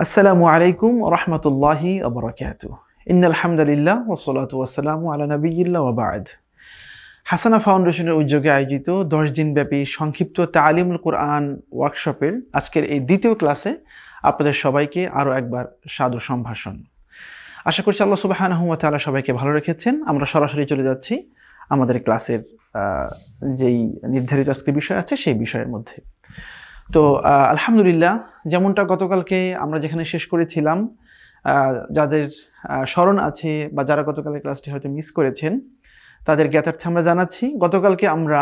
আসসালামু আলাইকুম ওয়া রাহমাতুল্লাহি ওয়া বারাকাতুহু। ইন্নাল হামদালিল্লাহ ওয়া সলাতু ওয়া সালামু আলা নাবিয়্যিল্লাহ ওয়া বা'দ। হাসানা ফাউন্ডেশনের উদ্যোগে আয়োজিত ১০ দিনব্যাপী সংক্ষিপ্ত তালিমুল কুরআন ওয়ার্কশপের আজকের এই দ্বিতীয় ক্লাসে আপনাদের সবাইকে আরও একবার সাদর সম্ভাষণ। আশা করছি আল্লাহ সুবহানাহু ওয়া তাআলা সবাইকে ভালো রেখেছেন। আমরা সরাসরি চলে যাচ্ছি আমাদের ক্লাসের যেই নির্ধারিত আজকের বিষয় আছে সেই বিষয়ের মধ্যে। তো আলহামদুলিল্লাহ, যেমনটা গতকালকে আমরা যেখানে শেষ করেছিলাম, যাদের স্মরণ আছে বা যারা গতকালের ক্লাসটি হয়তো মিস করেছেন তাদের জ্ঞাতার্থে আমরা জানাচ্ছি, গতকালকে আমরা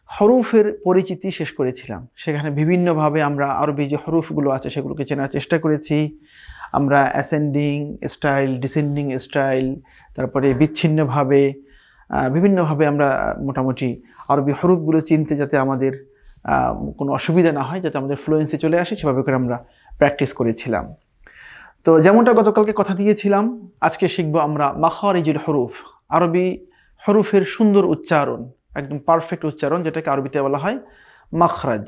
হরফের পরিচিতি শেষ করেছিলাম। সেখানে বিভিন্নভাবে আমরা আরবি যে হরফগুলো আছে সেগুলোকে চেনার চেষ্টা করেছি। আমরা অ্যাসেন্ডিং স্টাইল, ডিসেন্ডিং স্টাইল, তারপরে বিচ্ছিন্নভাবে বিভিন্নভাবে আমরা মোটামুটি আরবি হরফগুলো চিনতে যাতে আমাদের কোনো অসুবিধা না হয়, যাতে আমাদের ফ্লুয়েন্সি চলে আসে, সেভাবে করে আমরা প্র্যাকটিস করেছিলাম। তো যেমনটা গতকালকে কথা দিয়েছিলাম, আজকে শিখবো আমরা মাখারিজুল হরুফ, আরবি হরুফের সুন্দর উচ্চারণ, একদম পারফেক্ট উচ্চারণ, যেটাকে আরবিতে বলা হয় মাখরাজ।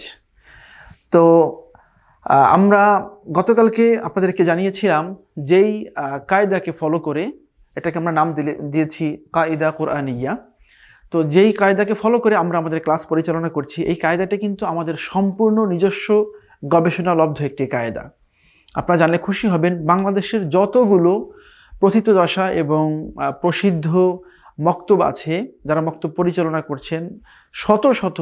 তো আমরা গতকালকে আপনাদেরকে জানিয়েছিলাম যেই কায়দাকে ফলো করে, এটাকে আমরা নাম দিয়েছি কায়দা কুরআনিয়া। তো যেই কায়দাকে ফলো করে আমরা আমাদের ক্লাস পরিচালনা করছি, এই কায়দাটা কিন্তু আমাদের সম্পূর্ণ নিজস্ব গবেষণালব্ধ একটি কায়দা। আপনারা জানলে খুশি হবেন, বাংলাদেশের যতগুলো প্রথিতযশা এবং প্রসিদ্ধ মক্তব আছে, যারা মক্তব পরিচালনা করছেন, শত শত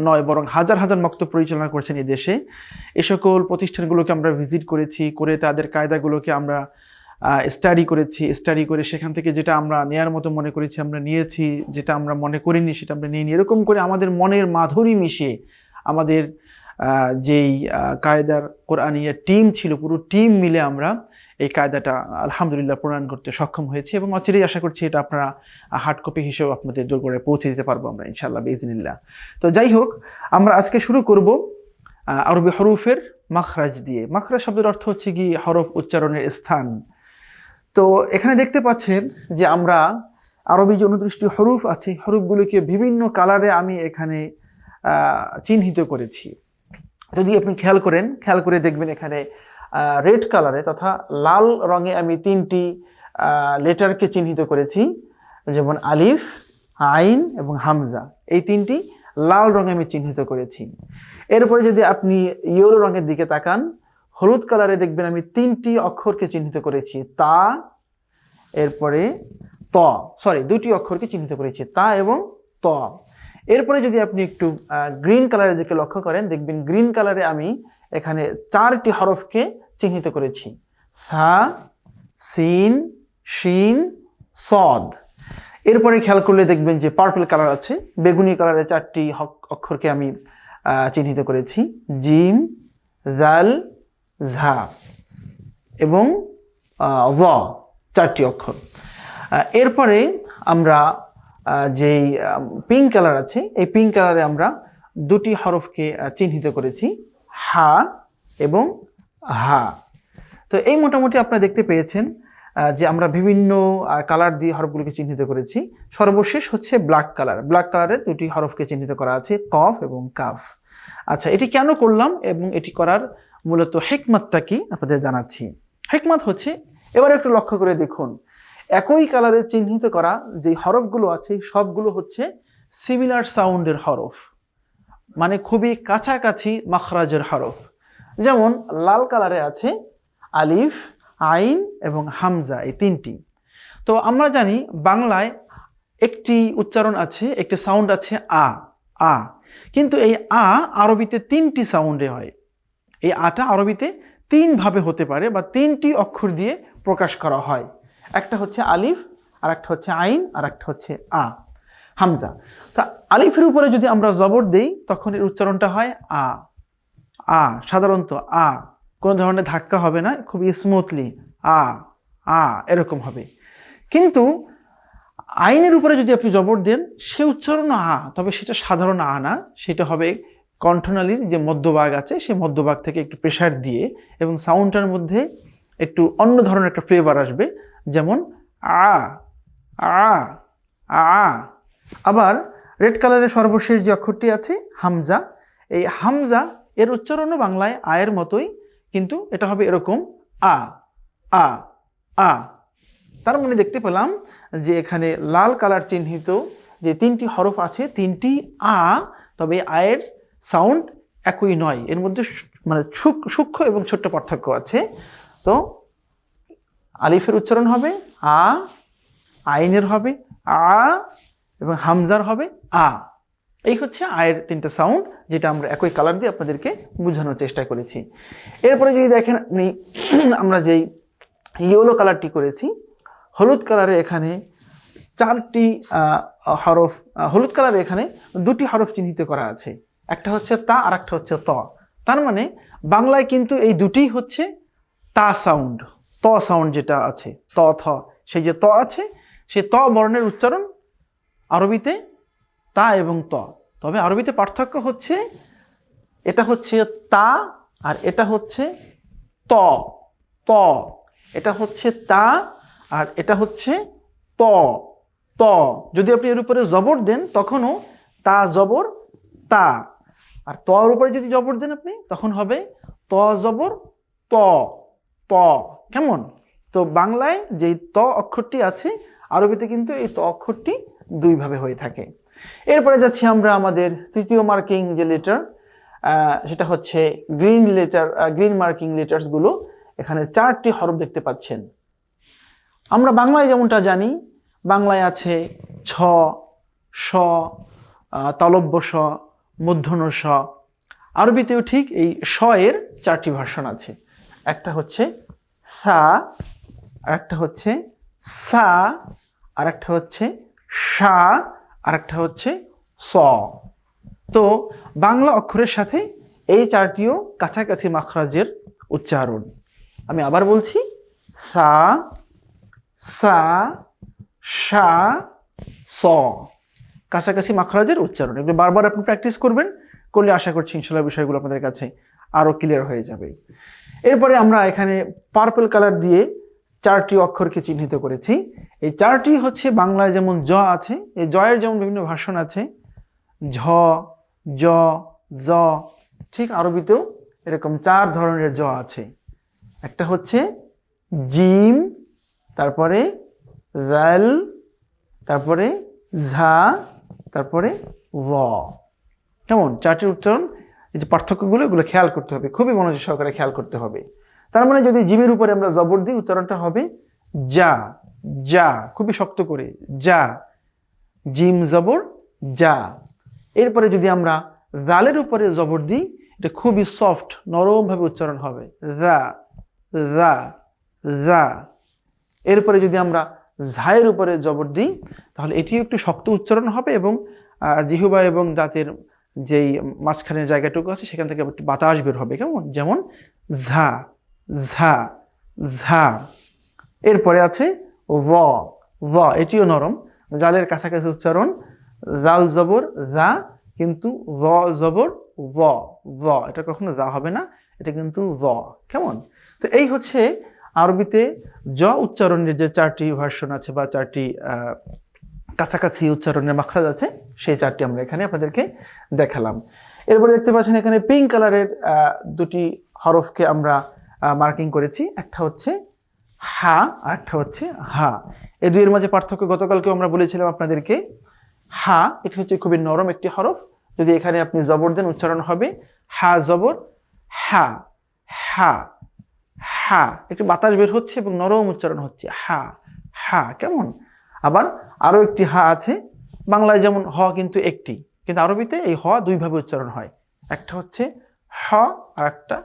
নয় বরং হাজার হাজার মক্তব পরিচালনা করছেন এই দেশে, এ সকল প্রতিষ্ঠানগুলোকে আমরা ভিজিট করেছি, করে তাদের কায়দাগুলোকে আমরা স্টাডি করে সেখান থেকে যেটা আমরা নেয়ার মতো মনে করেছি আমরা নিয়েছি, যেটা আমরা মনে করিনি সেটা আমরা নিয়ে নিই। এরকম করে আমাদের মনের মাধুরী মিশিয়ে আমাদের যেই কায়দার কোরআনিয়া টিম ছিল, পুরো টিম মিলে আমরা এই কায়দাটা আলহামদুলিল্লাহ প্রণয়ন করতে সক্ষম হয়েছি, এবং অচিরেই আশা করছি এটা আপনারা হার্ড কপি হিসেবে আপনাদের দোরগোড়ায় পৌঁছে দিতে পারবো আমরা ইনশাআল্লাহ বিইজনিল্লাহ। তো যাই হোক, আমরা আজকে শুরু করব আরবি হরফের মাখরাজ দিয়ে। মাখরাজ শব্দের অর্থ হচ্ছে কি হরফ উচ্চারণের স্থান। তো এখানে দেখতে পাচ্ছেন যে আমরা আরবি যে 29টি হরফ আছে, হরফগুলোকে বিভিন্ন কালারে আমি এখানে চিহ্নিত করেছি। যদি আপনি খেয়াল করে দেখবেন, এখানে রেড কালারে তথা লাল রঙে আমি 3টি লেটারকে চিহ্নিত করেছি, যেমন আলিফ, আইন এবং হামজা। এই 3টি লাল রঙে আমি চিহ্নিত করেছি। এরপরে যদি আপনি ইয়েলো রঙের দিকে তাকান, হলুদ কালারে দেখবেন আমি 3টি অক্ষরকে চিহ্নিত করেছি, তা, এরপরে ত, 2টি অক্ষরকে চিহ্নিত করেছি, তা এবং ত। এরপরে যদি আপনি একটু গ্রিন কালারের দিকে লক্ষ্য করেন, দেখবেন গ্রিন কালারে আমি এখানে 4টি হরফকে চিহ্নিত করেছি, সা, সিন, শিন, সদ। এরপরে খেয়াল করলে দেখবেন যে পার্পল কালার আছে, বেগুনি কালারে 4টি অক্ষরকে আমি চিহ্নিত করেছি, জিম, জাল, ঝা এবং ভ, 4টি অক্ষর। এরপরে আমরা যেই পিঙ্ক কালার আছে, এই পিঙ্ক কালারে আমরা 2টি হরফকে চিহ্নিত করেছি, হা এবং হা। তো এই মোটামুটি আপনারা দেখতে পেয়েছেন যে আমরা বিভিন্ন কালার দিয়ে হরফগুলোকে চিহ্নিত করেছি। সর্বশেষ হচ্ছে ব্ল্যাক কালার। ব্ল্যাক কালারে 2টি হরফকে চিহ্নিত করা আছে, কফ এবং কাফ। আচ্ছা, এটি কেন করলাম এবং এটি করার মূলত হিকমতটা কি আপনাদের জানাচ্ছি। হিকমত হচ্ছে, এবার একটু লক্ষ্য করে দেখুন, একই কালারে চিহ্নিত করা যে হরফগুলো আছে সবগুলো হচ্ছে সিমিলার সাউন্ডের হরফ, মানে খুবই কাছাকাছি মাখরাজের হরফ। যেমন লাল কালারে আছে আলিফ, আইন এবং হামজা, এই 3টি। তো আমরা জানি বাংলায় একটি উচ্চারণ আছে, একটি সাউন্ড আছে আ, আ, কিন্তু এই আ আরবিতে 3টি সাউন্ডে হয়। এই আটা আরবিতে 3 ভাবে হতে পারে বা 3টি অক্ষর দিয়ে প্রকাশ করা হয়। একটা হচ্ছে আলিফ, আর একটা হচ্ছে আইন, আর একটা হচ্ছে আ, হামজা। তো আলিফের উপরে যদি আমরা জবর দেই তখন এর উচ্চারণটা হয় আ, আ, সাধারণত আ, কোনো ধরনের ধাক্কা হবে না, খুবই স্মুথলি আ, আ এরকম হবে। কিন্তু আইনের উপরে যদি আপনি জবর দেন, সে উচ্চারণ আ, তবে সেটা সাধারণ আ না, সেটা হবে কণ্ঠনালীর যে মধ্যভাগ আছে সেই মধ্যভাগ থেকে একটু প্রেসার দিয়ে, এবং সাউন্ডটার মধ্যে একটু অন্য ধরনের একটা ফ্লেভার আসবে, যেমন আ, আ, আ। আবার রেড কালারের সর্বশেষ যে অক্ষরটি আছে হামজা, এই হামজা এর উচ্চারণও বাংলায় আয়ের মতোই, কিন্তু এটা হবে এরকম আ আ আ। তার মানে দেখতে পেলাম যে এখানে লাল কালার চিহ্নিত যে তিনটি হরফ আছে, তিনটি আ, তবে আয়ের সাউন্ড একই নয়, এর মধ্যে মানে সূক্ষ্ম এবং ছোট্ট পার্থক্য আছে। তো আলিফের উচ্চারণ হবে আ, আইনের হবে আ, এবং হামজার হবে আ। এই হচ্ছে আয়ের তিনটা সাউন্ড, যেটা আমরা একই কালার দিয়ে আপনাদেরকে বোঝানোর চেষ্টা করেছি। এরপরে যদি দেখেন আপনি আমরা যেই ইয়েলো কালারটি করেছি, হলুদ কালারে এখানে চারটি হরফ, হলুদ কালারে এখানে দুটি হরফ চিহ্নিত করা আছে, একটা হচ্ছে তা আর একটা হচ্ছে ত। তার মানে বাংলায় কিন্তু এই দুটি হচ্ছে তা সাউন্ড, ত সাউন্ড যেটা আছে ত থ, সেই যে ত আছে সেই ত বর্ণের উচ্চারণ আরবিতে তা এবং ত। তবে আরবিতে পার্থক্য হচ্ছে এটা হচ্ছে তা আর এটা হচ্ছে ত, ত। এটা হচ্ছে তা আর এটা হচ্ছে ত, ত। যদি আপনি এর উপরে জবর দেন তখনও তা জবর তা, আর তর উপরে যদি জবর দেন আপনি তখন হবে ত জবর ত, ত। কেমন? তো বাংলায় যেই ত অক্ষরটি আছে আরবিতে কিন্তু এই ত অক্ষরটি দুইভাবে হয়ে থাকে। এরপরে যাচ্ছি আমরা আমাদের তৃতীয় মার্কিং যে লেটার, সেটা হচ্ছে গ্রিন লেটার, গ্রিন মার্কিং লেটার্সগুলো। এখানে চারটি হরফ দেখতে পাচ্ছেন। আমরা বাংলায় যেমনটা জানি, বাংলায় আছে ছ, স, তালব্য স, মূর্ধন্য স। আরবিতেও ঠিক এই স এর চারটি ভার্সন আছে, একটা হচ্ছে সা, আর একটা হচ্ছে সা, আর একটা হচ্ছে সা, আর একটা হচ্ছে স। তো বাংলা অক্ষরের সাথে এই চারটিও কাছাকাছি মাখরাজের উচ্চারণ। আমি আবার বলছি, সা, সা, সা, স, কাছাকাছি মাখরাজের উচ্চারণ। এগুলো বারবার আপনি প্র্যাকটিস করবেন, করলে আশা করছি ইনশাল্লাহ বিষয়গুলো আপনাদের কাছে আরও ক্লিয়ার হয়ে যাবে। এরপরে আমরা এখানে পার্পল কালার দিয়ে চারটি অক্ষরকে চিহ্নিত করেছি। এই চারটি হচ্ছে বাংলায় যেমন জ আছে, এই জয়ের যেমন বিভিন্ন ভার্সন আছে, ঝ, জ, জ, ঠিক আরবিতেও এরকম চার ধরনের জ আছে। একটা হচ্ছে জিম, তারপরে জাল, তারপরে ঝা, তারপরে র। কেমন? চারটির উচ্চারণ, এই যে পার্থক্যগুলো এগুলো খেয়াল করতে হবে, খুবই মনোযোগ সহকারে খেয়াল করতে হবে। তার মানে যদি জিমের উপরে আমরা জবর দিই উচ্চারণটা হবে যা, যা, খুবই শক্ত করে যা, জিম জবর যা। এরপরে যদি আমরা জালের উপরে জবর দিই, এটা খুবই সফট নরম ভাবে উচ্চারণ হবে যা, যা, যা। এরপরে যদি আমরা ঝায়ের উপরে জবর দিই তাহলে এটিও একটু শক্ত উচ্চারণ হবে, এবং জিহ্বা এবং দাঁতের যেই মাঝখানের জায়গাটুকু আছে সেখান থেকে একটু বাতাস বের হবে। কেমন? যেমন ঝা, ঝা, ঝা। এরপরে আছে ভ, ভ, এটিও নরম, জালের কাছাকাছি উচ্চারণ, জাল জবর যা, কিন্তু ভ জবর ভ, ভ, এটা কখনো যা হবে না, এটা কিন্তু ভ। কেমন? তো এই হচ্ছে আরবিতে জ উচ্চারণের যে চারটি ভার্সন আছে বা চারটি কাছাকাছি উচ্চারণের মাখরাজ আছে, সেই চারটি আমরা এখানে আপনাদেরকে দেখালাম। এরপরে দেখতে পাচ্ছেন এখানে পিঙ্ক কালারের দুটি হরফকে আমরা মার্কিং করেছি, একটা হচ্ছে হা আর একটা হচ্ছে হা। এই দুইয়ের মাঝে পার্থক্য গতকালকে আমরা বলেছিলাম আপনাদেরকে। হা এটি হচ্ছে খুবই নরম একটি হরফ, যদি এখানে আপনি জবর দেন উচ্চারণ হবে হা জবর হা, হা, হা। একটু বাতাস বের হচ্ছে এবং নরম উচ্চারণ হচ্ছে হা, হা। কেমন? আবার আরো একটি হা আছে, বাংলায় যেমন হ কিন্তু একটি, কিন্তু আরবিতে এই হ দুইভাবে উচ্চারণ হয়, একটা হচ্ছে হ আর একটা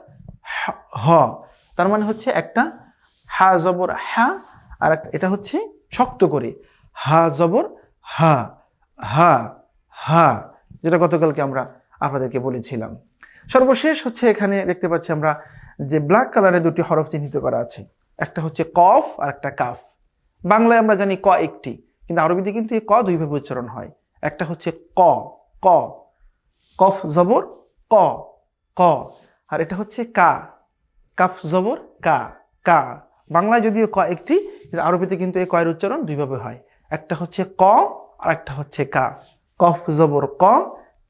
হ। তার মানে হচ্ছে একটা হা জবর হা, আর এটা হচ্ছে শক্ত করে হা জবর হা, হা, হা, যেটা গতকালকে আমরা আপনাদেরকে বলেছিলাম। সর্বশেষ হচ্ছে এখানে দেখতে পাচ্ছি আমরা যে ব্ল্যাক কালারে দুটি হরফ চিহ্নিত করা আছে, একটা হচ্ছে কফ আর একটা কাফ। বাংলায় আমরা জানি ক একটি, কিন্তু আরবিতে কিন্তু এই ক দুইভাবে উচ্চারণ হয়, একটা হচ্ছে ক, ক, কফ জবর ক, ক, আর এটা হচ্ছে কা, কাফ জবর কা, কা। বাংলায় যদিও ক একটি, কিন্তু আরবিতে কিন্তু এই কয়ের উচ্চারণ দুইভাবে হয়, একটা হচ্ছে ক আর একটা হচ্ছে কা, কফ জবর ক,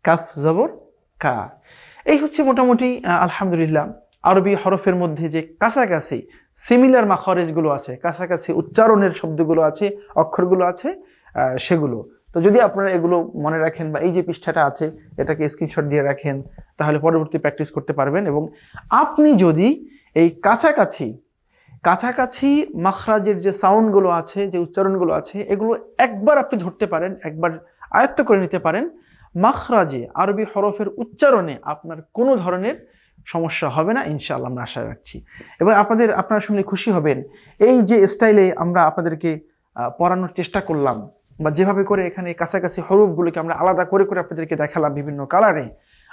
কাফ জবর কা। এই হচ্ছে মোটামুটি আলহামদুলিল্লাহ আরবি হরফের মধ্যে যে কাছাকাছি সিমিলার মাখরেজগুলো আছে, কাছাকাছি উচ্চারণের শব্দগুলো আছে, অক্ষরগুলো আছে, সেগুলো। তো যদি আপনারা এগুলো মনে রাখেন বা এই যে পৃষ্ঠাটা আছে এটাকে স্ক্রিনশট দিয়ে রাখেন, তাহলে পরবর্তী প্র্যাকটিস করতে পারবেন। এবং আপনি যদি এই কাছাকাছি কাছাকাছি মাখরাজের যে সাউন্ডগুলো আছে, যে উচ্চারণগুলো আছে, এগুলো একবার আপনি ধরতে পারেন, একবার আয়ত্ত করে নিতে পারেন, মাখরাজে আরবি হরফের উচ্চারণে আপনার কোনো ধরনের সমস্যা হবে না ইনশাআল্লাহ, আমরা আশা রাখছি। এবং আপনারা শুনলে খুশি হবেন, এই যে স্টাইলে আমরা আপনাদেরকে পড়ানোর চেষ্টা করলাম, বা যেভাবে করে এখানে কাছাকাছি হরফগুলোকে আমরা আলাদা করে করে আপনাদেরকে দেখালাম বিভিন্ন কালারে,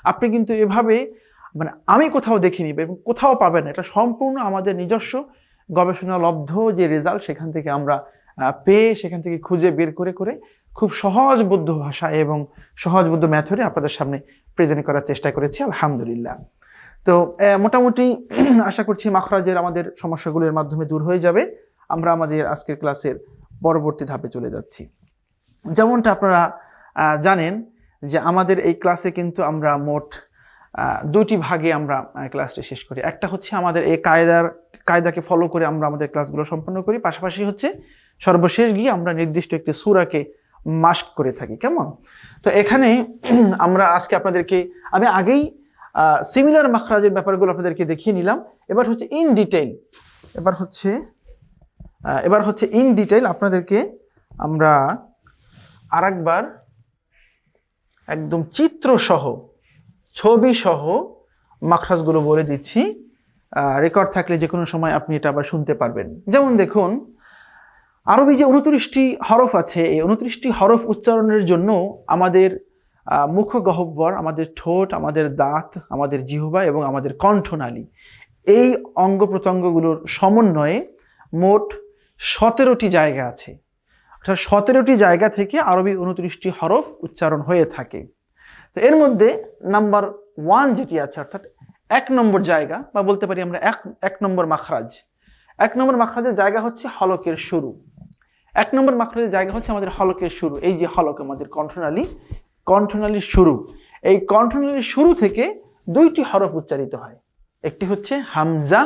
আপনি কিন্তু এভাবে মানে আমি কোথাও দেখিনি এবং কোথাও পাবেন না। এটা সম্পূর্ণ আমাদের নিজস্ব গবেষণালব্ধ যে রেজাল্ট, সেখান থেকে আমরা পেয়ে, সেখান থেকে খুঁজে বের করে করে খুব সহজবোধ্য ভাষায় এবং সহজবোধ্য মেথডে আপনাদের সামনে প্রেজেন্ট করার চেষ্টা করেছি আলহামদুলিল্লাহ। তো মোটামুটি আশা করছি মাখরাজের আমাদের সমস্যাগুলোর মাধ্যমে দূর হয়ে যাবে। আমরা আমাদের আজকের ক্লাসের পরবর্তী ধাপে চলে যাচ্ছি। যেমনটা আপনারা জানেন যে আমাদের এই ক্লাসে কিন্তু আমরা মোট দুটি ভাগে আমরা ক্লাসটি শেষ করি। একটা হচ্ছে আমাদের এই কায়দাকে ফলো করে আমরা আমাদের ক্লাসগুলো সম্পন্ন করি, পাশাপাশি হচ্ছে সর্বশেষ গিয়ে আমরা নির্দিষ্ট একটি সূরাকে মাস্ক করে থাকি। কেমন? তো এখানে আমরা আজকে আপনাদেরকে, আমি আগেই সিমিলার মাখরাজের ব্যাপারগুলো আপনাদেরকে দেখিয়ে নিলাম। এবার হচ্ছে ইন ডিটেইল আপনাদেরকে আমরা আরেকবার একদম চিত্রসহ, ছবি সহ মাখরাজগুলো বলে দিচ্ছি। রেকর্ড থাকলে যে কোনো সময় আপনি এটা আবার শুনতে পারবেন। যেমন দেখুন, আরবি যে 29টি হরফ আছে, এই 29টি হরফ উচ্চারণের জন্য আমাদের মুখ গহ্বর, আমাদের ঠোঁট, আমাদের দাঁত, আমাদের জিহ্বা এবং আমাদের কণ্ঠনালী, এই অঙ্গ প্রত্যঙ্গগুলোর সমন্বয়ে মোট 17টি জায়গা আছে। অর্থাৎ 17টি জায়গা থেকে আরবি 29টি হরফ উচ্চারণ হয়ে থাকে। তো এর মধ্যে নাম্বার 1 যেটি আছে, অর্থাৎ 1 নম্বর জায়গা, বা বলতে পারি আমরা এক নম্বর মাখরাজ। 1 নম্বর মাখরাজের জায়গা হচ্ছে হলকের শুরু। 1 নম্বর মাখরাজের জায়গা হচ্ছে আমাদের হলকের শুরু। এই যে হলক, আমাদের কণ্ঠনালীর শুরু, এই কণ্ঠনালীর শুরু থেকে 2টি হরফ উচ্চারিত হয়। একটি হচ্ছে হামজা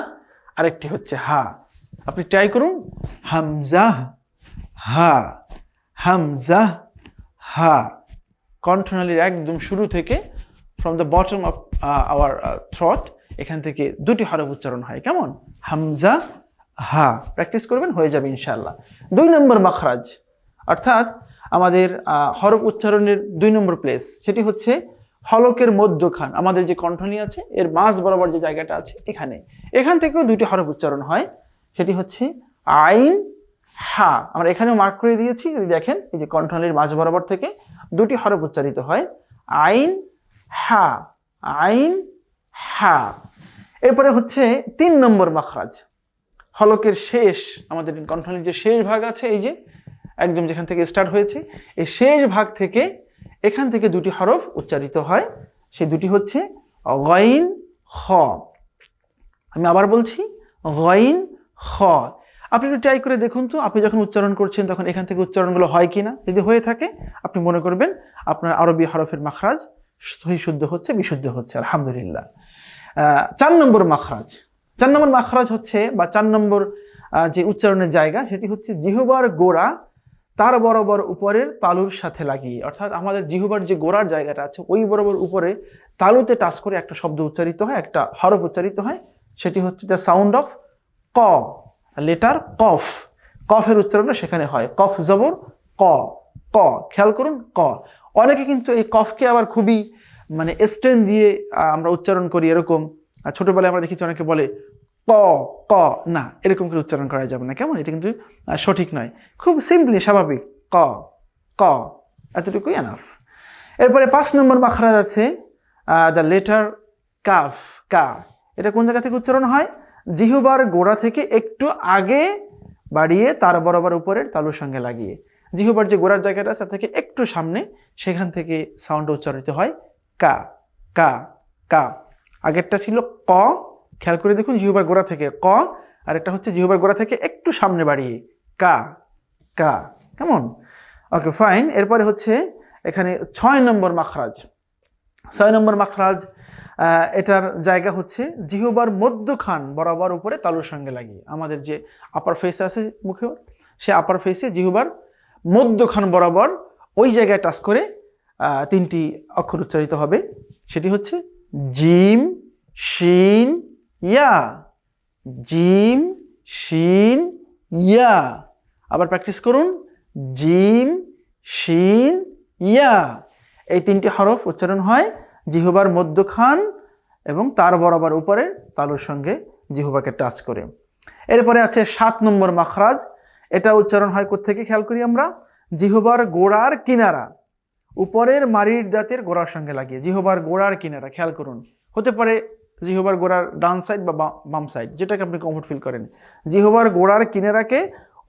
আর একটি হচ্ছে হা। আপনি ট্রাই করুন, হামজা হা, হামজা হা। কণ্ঠনালীর একদম শুরু থেকে, from the bottom of our through, এখান থেকে 2টি হরফ উচ্চারণ হয়। কেমন? হামজা হা। প্র্যাকটিস করবেন, হয়ে যাবে ইনশাআল্লাহ। 2 নম্বর মাখরাজ, অর্থাৎ আমাদের হরফ উচ্চারণের 2 নম্বর প্লেস, সেটি হচ্ছে হলকের মধ্যখান। আমাদের যে কণ্ঠনালী আছে এর মাঝ বরাবর যে জায়গাটা আছে, এখান থেকেও 2টি হরফ উচ্চারণ হয়। সেটি হচ্ছে আইন হা। আমরা এখানেও মার্ক করে দিয়েছি, যদি দেখেন, এই যে কণ্ঠনালীর মাঝ বরাবর থেকে 2টি হরফ উচ্চারিত হয়, আইন হা, আইন হা। এরপরে হচ্ছে 3 নম্বর মাখরাজ, হলকের শেষ, আমাদের কণ্ঠনালীর যে শেষ ভাগ আছে, এই যে একদম যেখান থেকে স্টার্ট হয়েছে, এই শেষ ভাগ থেকে এখান থেকে 2টি হরফ উচ্চারিত হয়। সেই 2টি হচ্ছে গাইন খ। আমি আবার বলছি, গাইন খ। আপনি একটু ট্রাই করে দেখুন তো, আপনি যখন উচ্চারণ করছেন তখন এখান থেকে উচ্চারণগুলো হয় কিনা। যদি হয়ে থাকে, আপনি মনে করবেন আপনার আরবি হরফের মাখরাজ সহি শুদ্ধ হচ্ছে, বিশুদ্ধ হচ্ছে, আলহামদুলিল্লাহ। 4 নম্বর মাখরাজ। 4 নম্বর মাখরাজ হচ্ছে, বা 4 নম্বর যে উচ্চারণের জায়গা, সেটি হচ্ছে জিহ্বার গোড়া তার বরাবর উপরের তালুর সাথে লাগিয়ে। অর্থাৎ আমাদের জিহ্বার যে গোড়ার জায়গাটা আছে, ওই বরাবর উপরে তালুতে টাচ করে একটা শব্দ উচ্চারিত হয়, একটা হরফ উচ্চারিত হয়। সেটি হচ্ছে দ্য সাউন্ড অফ ক, লেটার কফ। কফের উচ্চারণটা সেখানে হয়, কফ জবর ক, ক। খেয়াল করুন, ক। অনেকে কিন্তু এই কফকে আবার খুবই মানে স্ট্রেন দিয়ে আমরা উচ্চারণ করি, এরকম ছোটবেলায় আমরা দেখেছি অনেকে বলে ক, ক। না, এরকম করে উচ্চারণ করা যাবে না। কেমন? এটা কিন্তু সঠিক নয়। খুব সিম্পলি, স্বাভাবিক, ক, ক, এতটুকুই এনাফ। এরপরে 5 নম্বর মাখরাজ আছে দ্য লেটার কাফ, কা। এটা কোন জায়গা থেকে উচ্চারণ হয়? জিহ্বার গোড়া থেকে একটু আগে বাড়িয়ে তার বরাবর উপরের তালুর সঙ্গে লাগিয়ে। জিহ্বার যে গোড়ার জায়গাটা আছে, তার থেকে একটু সামনে, সেখান থেকে সাউন্ড উচ্চারিত হয় কা, কা, কা। আগেরটা ছিল ক, খেয়াল করে দেখুন, জিহ্বার গোড়া থেকে ক, আর একটা হচ্ছে জিহ্বার গোড়া থেকে একটু সামনে বাড়িয়ে কা, কা। কেমন? ওকে, ফাইন। এরপরে হচ্ছে এখানে 6 নম্বর মাখরাজ। 6 নম্বর মাখরাজ এটার জায়গা হচ্ছে জিহ্বার মধ্যখান বরাবর উপরে তালুর সঙ্গে লাগিয়ে। আমাদের যে আপার ফেস আছে মুখে, সে আপার ফেসে জিহ্বার মধ্যখান বরাবর ওই জায়গায় টাচ করে তিনটি অক্ষর উচ্চারিত হবে। সেটি হচ্ছে জিম শিন ইয়া, জিম শিন ইয়া। আবার প্র্যাকটিস করুন, জিম শিন ইয়া। এই তিনটি হরফ উচ্চারণ হয় জিহ্বার মধ্যখান এবং তার বরাবর উপরে তালুর সঙ্গে জিহ্বাকে টাচ করে। এরপরে আছে 7 নম্বর মাখরাজ। এটা উচ্চারণ হয় কোত্থেকে খেয়াল করি আমরা, জিহ্বার গোড়ার কিনারা উপরের মাড়ির দাঁতের গোড়ার সঙ্গে লাগিয়ে। জিহ্বার গোড়ার কিনারা খেয়াল করুন, হতে পারে জিহ্বার গোড়ার ডান সাইড বা বাম সাইড, যেটাকে আপনি কমফোর্ট ফিল করেন। জিহ্বার গোড়ার কিনারাকে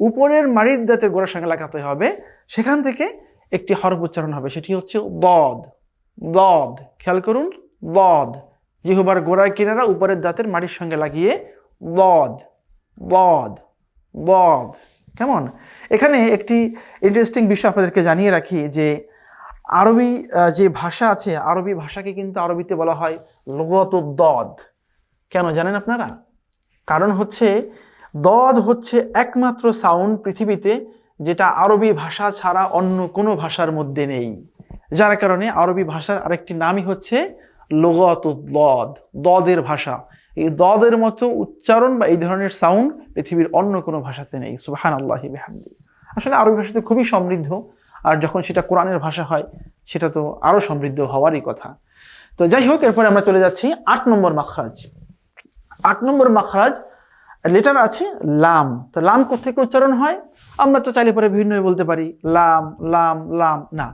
উপরের মাড়ির দাঁতের গোড়ার সঙ্গে লাগাতে হবে, সেখান থেকে একটি হরফ উচ্চারণ হবে, সেটি হচ্ছে দদ। দদ খেয়াল করুন, দদ। জিহ্বার গোড়ার কিনারা উপরের দাঁতের মাড়ির সঙ্গে লাগিয়ে দদ দদ দদ। কেমন? এখানে একটি ইন্টারেস্টিং বিষয় আপনাদেরকে জানিয়ে রাখি যে আরবি যে ভাষা আছে, আরবি ভাষাকে কিন্তু আরবিতে বলা হয় লুগাতুদ দদ। কেন জানেন আপনারা? কারণ হচ্ছে দদ হচ্ছে একমাত্র সাউন্ড পৃথিবীতে যেটা আরবি ভাষা ছাড়া অন্য কোনো ভাষার মধ্যে নেই। যার কারণে আরবি ভাষার আরেকটি নামই হচ্ছে লুগাতুদ দদ, দদের ভাষা। এই দদের মতো উচ্চারণ বা এই ধরনের সাউন্ড পৃথিবীর অন্য কোনো ভাষাতে নেই। সুবহানাল্লাহি বিহামদি। আসলে আরবি ভাষাতে খুবই সমৃদ্ধ, আর যখন সেটা কোরআনের ভাষা হয় সেটা তো আরো সমৃদ্ধ হওয়ারই কথা। তো যাই হোক, এরপরে আমরা চলে যাচ্ছি 8 নম্বর মাখরাজ। 8 নম্বর মাখরাজ লেটার আছে লাম। তো লাম কোথেকে উচ্চারণ হয়? আমরা তো চাইলে পরে বিভিন্নভাবে বলতে পারি, লাম লাম লাম। না,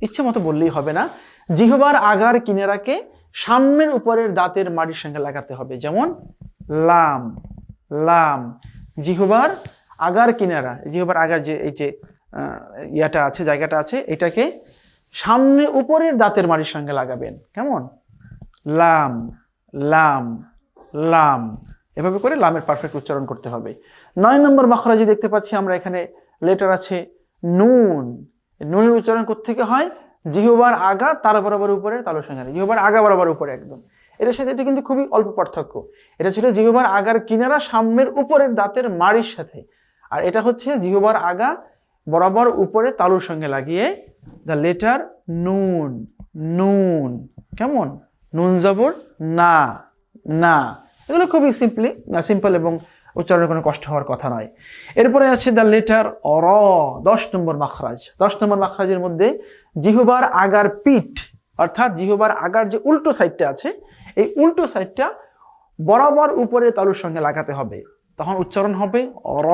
ইচ্ছে মতো বললেই হবে না। জিহ্বার আগার কিনারাকে সামনের উপরের দাঁতের মাড়ির সঙ্গে লাগাতে হবে। যেমন লাম লাম। জিহ্বার আগার কিনারা, জিহ্বার আগার যে এই যে ইয়াটা আছে, জায়গাটা আছে, এটাকে সামনে উপরের দাঁতের মাড়ির সঙ্গে লাগাবেন। কেমন? লাম লাম লাম। এভাবে করে লামের পারফেক্ট উচ্চারণ করতে হবে। 9 নম্বর মাখরাজে দেখতে পাচ্ছি আমরা এখানে লেটার আছে নুন। নুনের উচ্চারণ কোত্থেকে হয়? জিহ্বার আগা তার বরাবর উপরে তালুর সঙ্গে, জিহ্বার আগা বরাবর উপরে একদম। এটার সাথে এটা কিন্তু খুবই অল্প পার্থক্য। এটা ছিল জিহ্বার আগার কিনারা সামনের উপরের দাঁতের মাড়ির সাথে, আর এটা হচ্ছে জিহ্বার আগা বরাবর উপরে তালুর সঙ্গে লাগিয়ে দ্য লেটার নুন। নুন। কেমন? নুন জবর না, না। এগুলো খুবই সিম্পল এবং উচ্চারণের কোনো কষ্ট হওয়ার কথা নয়। এরপরে আছে দ্য লেটার র। 10 নম্বর মাখরাজ। 10 নম্বর মাখরাজের মধ্যে জিহ্বার আগার পিঠ, অর্থাৎ জিহ্বার আগার যে উল্টো সাইডটা আছে, এই উল্টো সাইডটা বরাবর উপরে তালুর সঙ্গে লাগাতে হবে। তখন উচ্চারণ হবে র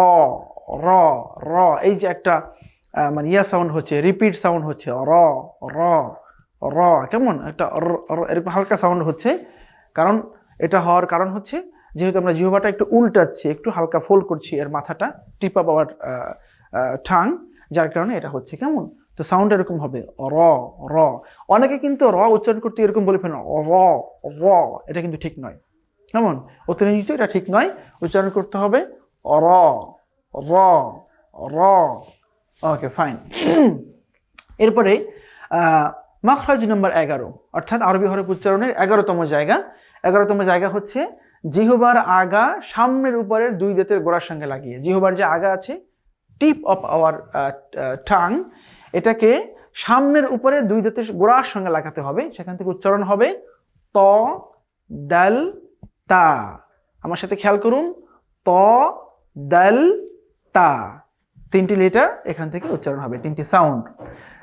র র। এই যে একটা মানে ইয়া সাউন্ড হচ্ছে, রিপিট সাউন্ড হচ্ছে, র র র। কেমন একটা এরকম হালকা সাউন্ড হচ্ছে। কারণ এটা হওয়ার কারণ হচ্ছে যেহেতু আমরা জিহ্বাটা একটু উল্টাচ্ছি, একটু হালকা ফোল্ড করছি এর মাথাটা, টিপ আপ আওয়ার ঠাং, যার কারণে এটা হচ্ছে। কেমন? তো সাউন্ড এরকম হবে র র। অনেকে কিন্তু র উচ্চারণ করতে এরকম বলে ফেলেন র র, এটা কিন্তু ঠিক নয়। কেমন? অতিরঞ্জিত, এটা ঠিক নয়। উচ্চারণ করতে হবে র র র। ওকে, ফাইন। এরপরে মাখরাজ নম্বর 11, অর্থাৎ আরবি হরফ উচ্চারণের 11তম জায়গা। 11তম জায়গা হচ্ছে জিহ্বার আগা সামনের উপরের দুই দাঁতের গোড়ার সঙ্গে লাগিয়ে। জিহ্বার যে আগা আছে, টিপ অফ আওয়ার টাং, এটাকে সামনের উপরে দুই দাঁতের গোড়ার সঙ্গে লাগাতে হবে। সেখান থেকে উচ্চারণ হবে ত দাল তা। আমার সাথে খেয়াল করুন, ত দাল তা। 3টি লেটার এখান থেকে উচ্চারণ হবে, 3টি সাউন্ড,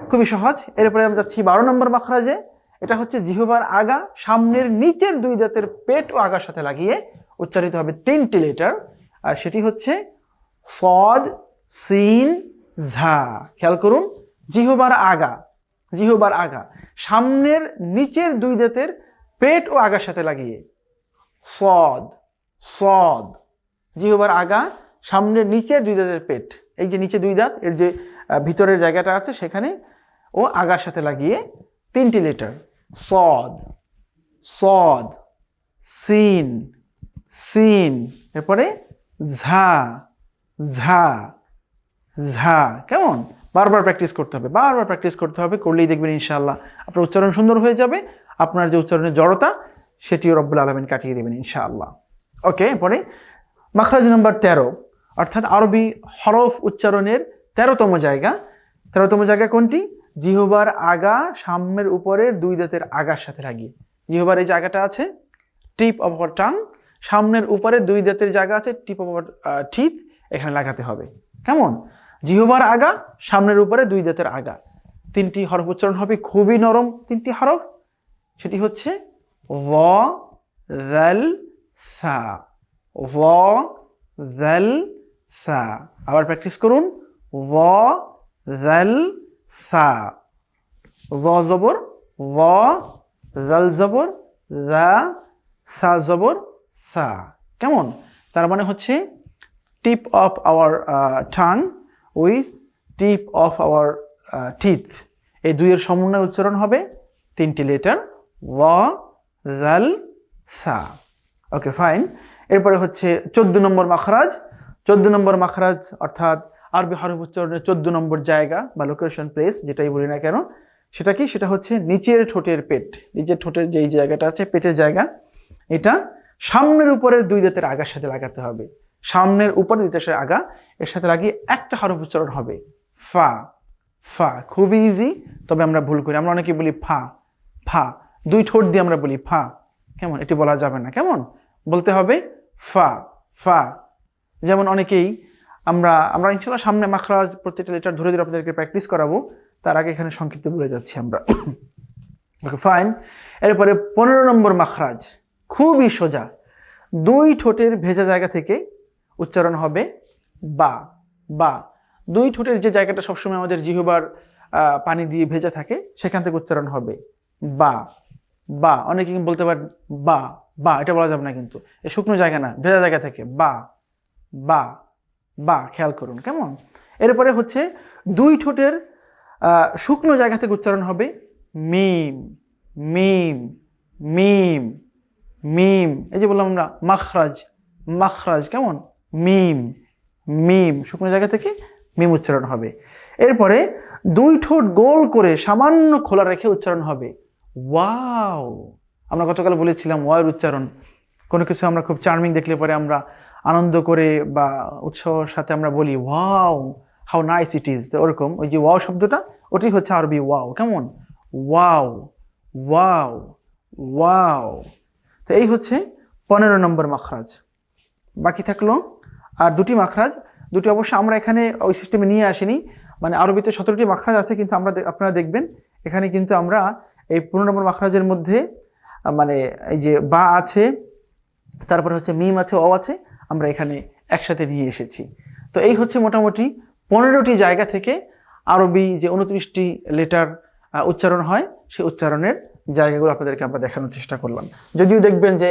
খুবই সহজ। এরপরে আমরা যাচ্ছি 12 নম্বর মাখরাজে। এটা হচ্ছে জিহ্বার আগা সামনের নিচের দুই দাঁতের পেট ও আগার সাথে লাগিয়ে উচ্চারিত হবে 3টি লেটার, আর সেটি হচ্ছে সদ সিন ঝা। খেয়াল করুন, জিহ্বার আগা, জিহ্বার আগা সামনের নিচের দুই দাঁতের পেট ও আগার সাথে লাগিয়ে সদ সদ। জিহ্বার আগা সামনের নিচের দুই দাঁতের পেট, এই যে নিচে দুই দাঁত, এর যে ভিতরের জায়গাটা আছে সেখানে ও আগার সাথে লাগিয়ে 3টি লেটার সদ সদ সিন সিন। এরপরে ঝা ঝা ঝা। কেমন? বারবার প্র্যাকটিস করতে হবে, বারবার প্র্যাকটিস করতে হবে। করলেই দেখবেন ইনশাআল্লাহ আপনার উচ্চারণ সুন্দর হয়ে যাবে। আপনার যে উচ্চারণের জড়তা সেটিও রব্বুল আলামিন কাটিয়ে দেবেন ইনশাআল্লাহ। ওকে, পরে মাখরাজ নাম্বার 13, অর্থাৎ আরবি হরফ উচ্চারণের 13তম জায়গা। 13তম জায়গা কোনটি? জিহ্বার আগা সামনের উপরের দুই দাঁতের আগার সাথে লাগিয়ে। জিহ্বার এই জায়গাটা আছে টিপ অফ আওয়ার টাং, সামনের উপরে দুই দাঁতের জায়গা আছে টিপ অফ আওয়ার টিথ, এখানে লাগাতে হবে। কেমন? জিহ্বার আগা সামনের উপরে দুই দাঁতের আগা, 3টি হরফ উচ্চারণ হবে, খুবই নরম 3টি হরফ। সেটি হচ্ছে য, যাল, সা। য, যাল, সা। আবার প্র্যাকটিস করুন। য, যাল, সা। য জবর য, জাল জবর যা, সা জবর সা। কেমন? তার মানে হচ্ছে tip of our tongue with tip of our teeth, এই দুইয়ের সমন্বয় উচ্চারণ হবে 3টি লেটার য, জাল, সা। ওকে, ফাইন। এরপরে হচ্ছে 14 নম্বর মাখরাজ। 14 নম্বর মাখরাজ অর্থাৎ আরবি হরফ উচ্চারণের 14 নম্বর জায়গা বা লোকেশন প্লেস, যেটাই বলি না কেন, সেটা কি? সেটা হচ্ছে নিচের ঠোঁটের পেট। নিচের ঠোঁটের যেই জায়গাটা আছে, পেটের জায়গা, এটা সামনের উপরের দুই দাঁতের আগার সাথে লাগাতে হবে। সামনের উপর দুই দাঁতের আগা, এর সাথে লাগিয়ে একটা হরফ উচ্চারণ হবে ফা। ফা খুবই ইজি, তবে আমরা ভুল করি। আমরা অনেকে বলি ফা। ফা দুই ঠোঁট দিয়ে আমরা বলি ফা। কেমন? এটি বলা যাবে না। কেমন বলতে হবে? ফা। ফা। যেমন অনেকেই আমরা ইনশাআল্লাহ সামনে মাখরাজ প্রত্যেকটা লেটার ধরে ধরে আপনাদেরকে প্র্যাকটিস করাবো, তার আগে এখানে সংক্ষিপ্ত বলে যাচ্ছি আমরা। ওকে, ফাইন। এরপরে 15 নম্বর মাখরাজ, খুবই সোজা, দুই ঠোঁটের ভেজা জায়গা থেকে উচ্চারণ হবে বা। বা দুই ঠোঁটের যে জায়গাটা সবসময় আমাদের জিহ্বার পানি দিয়ে ভেজা থাকে, সেখান থেকে উচ্চারণ হবে বা। বা অনেকে বলতে পারেন বা। বা এটা বলা যাবে না, কিন্তু এই শুকনো জায়গা না, ভেজা জায়গা থেকে বা। বা। বা খেয়াল করুন। কেমন? এরপরে হচ্ছে দুই ঠোঁটের শুকনো জায়গা থেকে উচ্চারণ হবে মিম। মিম। মিম। মিম। এই যে বললাম আমরা মাখরাজ। মাখরাজ। কেমন? মিম। মিম। শুকনো জায়গা থেকে মিম উচ্চারণ হবে। এরপরে দুই ঠোঁট গোল করে সামান্য খোলা রেখে উচ্চারণ হবে ওয়াও। আমরা গতকাল বলেছিলাম ওয়াওয়ের উচ্চারণ, কোনো কিছু আমরা খুব চার্মিং দেখলে পরে আমরা আনন্দ করে বা উৎসাহের সাথে আমরা বলি wow, how nice it is. ওরকম ওই যে ওয়াও শব্দটা, ওটি হচ্ছে আরবি ওয়াও। কেমন? ওয়াও। ওয়াও। ওয়াও। তো এই হচ্ছে 15 নম্বর মাখরাজ। বাকি থাকলো আর দুটি মাখরাজ। দুটি অবশ্য আমরা এখানে ওই সিস্টেমে নিয়ে আসিনি, মানে আরবিতে 17টি মাখরাজ আছে, কিন্তু আপনারা দেখবেন এখানে কিন্তু আমরা এই 15 নম্বর মাখরাজের মধ্যে মানে এই যে বা আছে, তারপরে হচ্ছে মিম আছে, অ আছে, আমরা এখানে একসাথে নিয়ে এসেছি। তো এই হচ্ছে মোটামুটি 15টি জায়গা থেকে আরবি যে 29টি লেটার উচ্চারণ হয়, সেই উচ্চারণের জায়গাগুলো আপনাদেরকে আমরা দেখানোর চেষ্টা করলাম। যদিও দেখবেন যে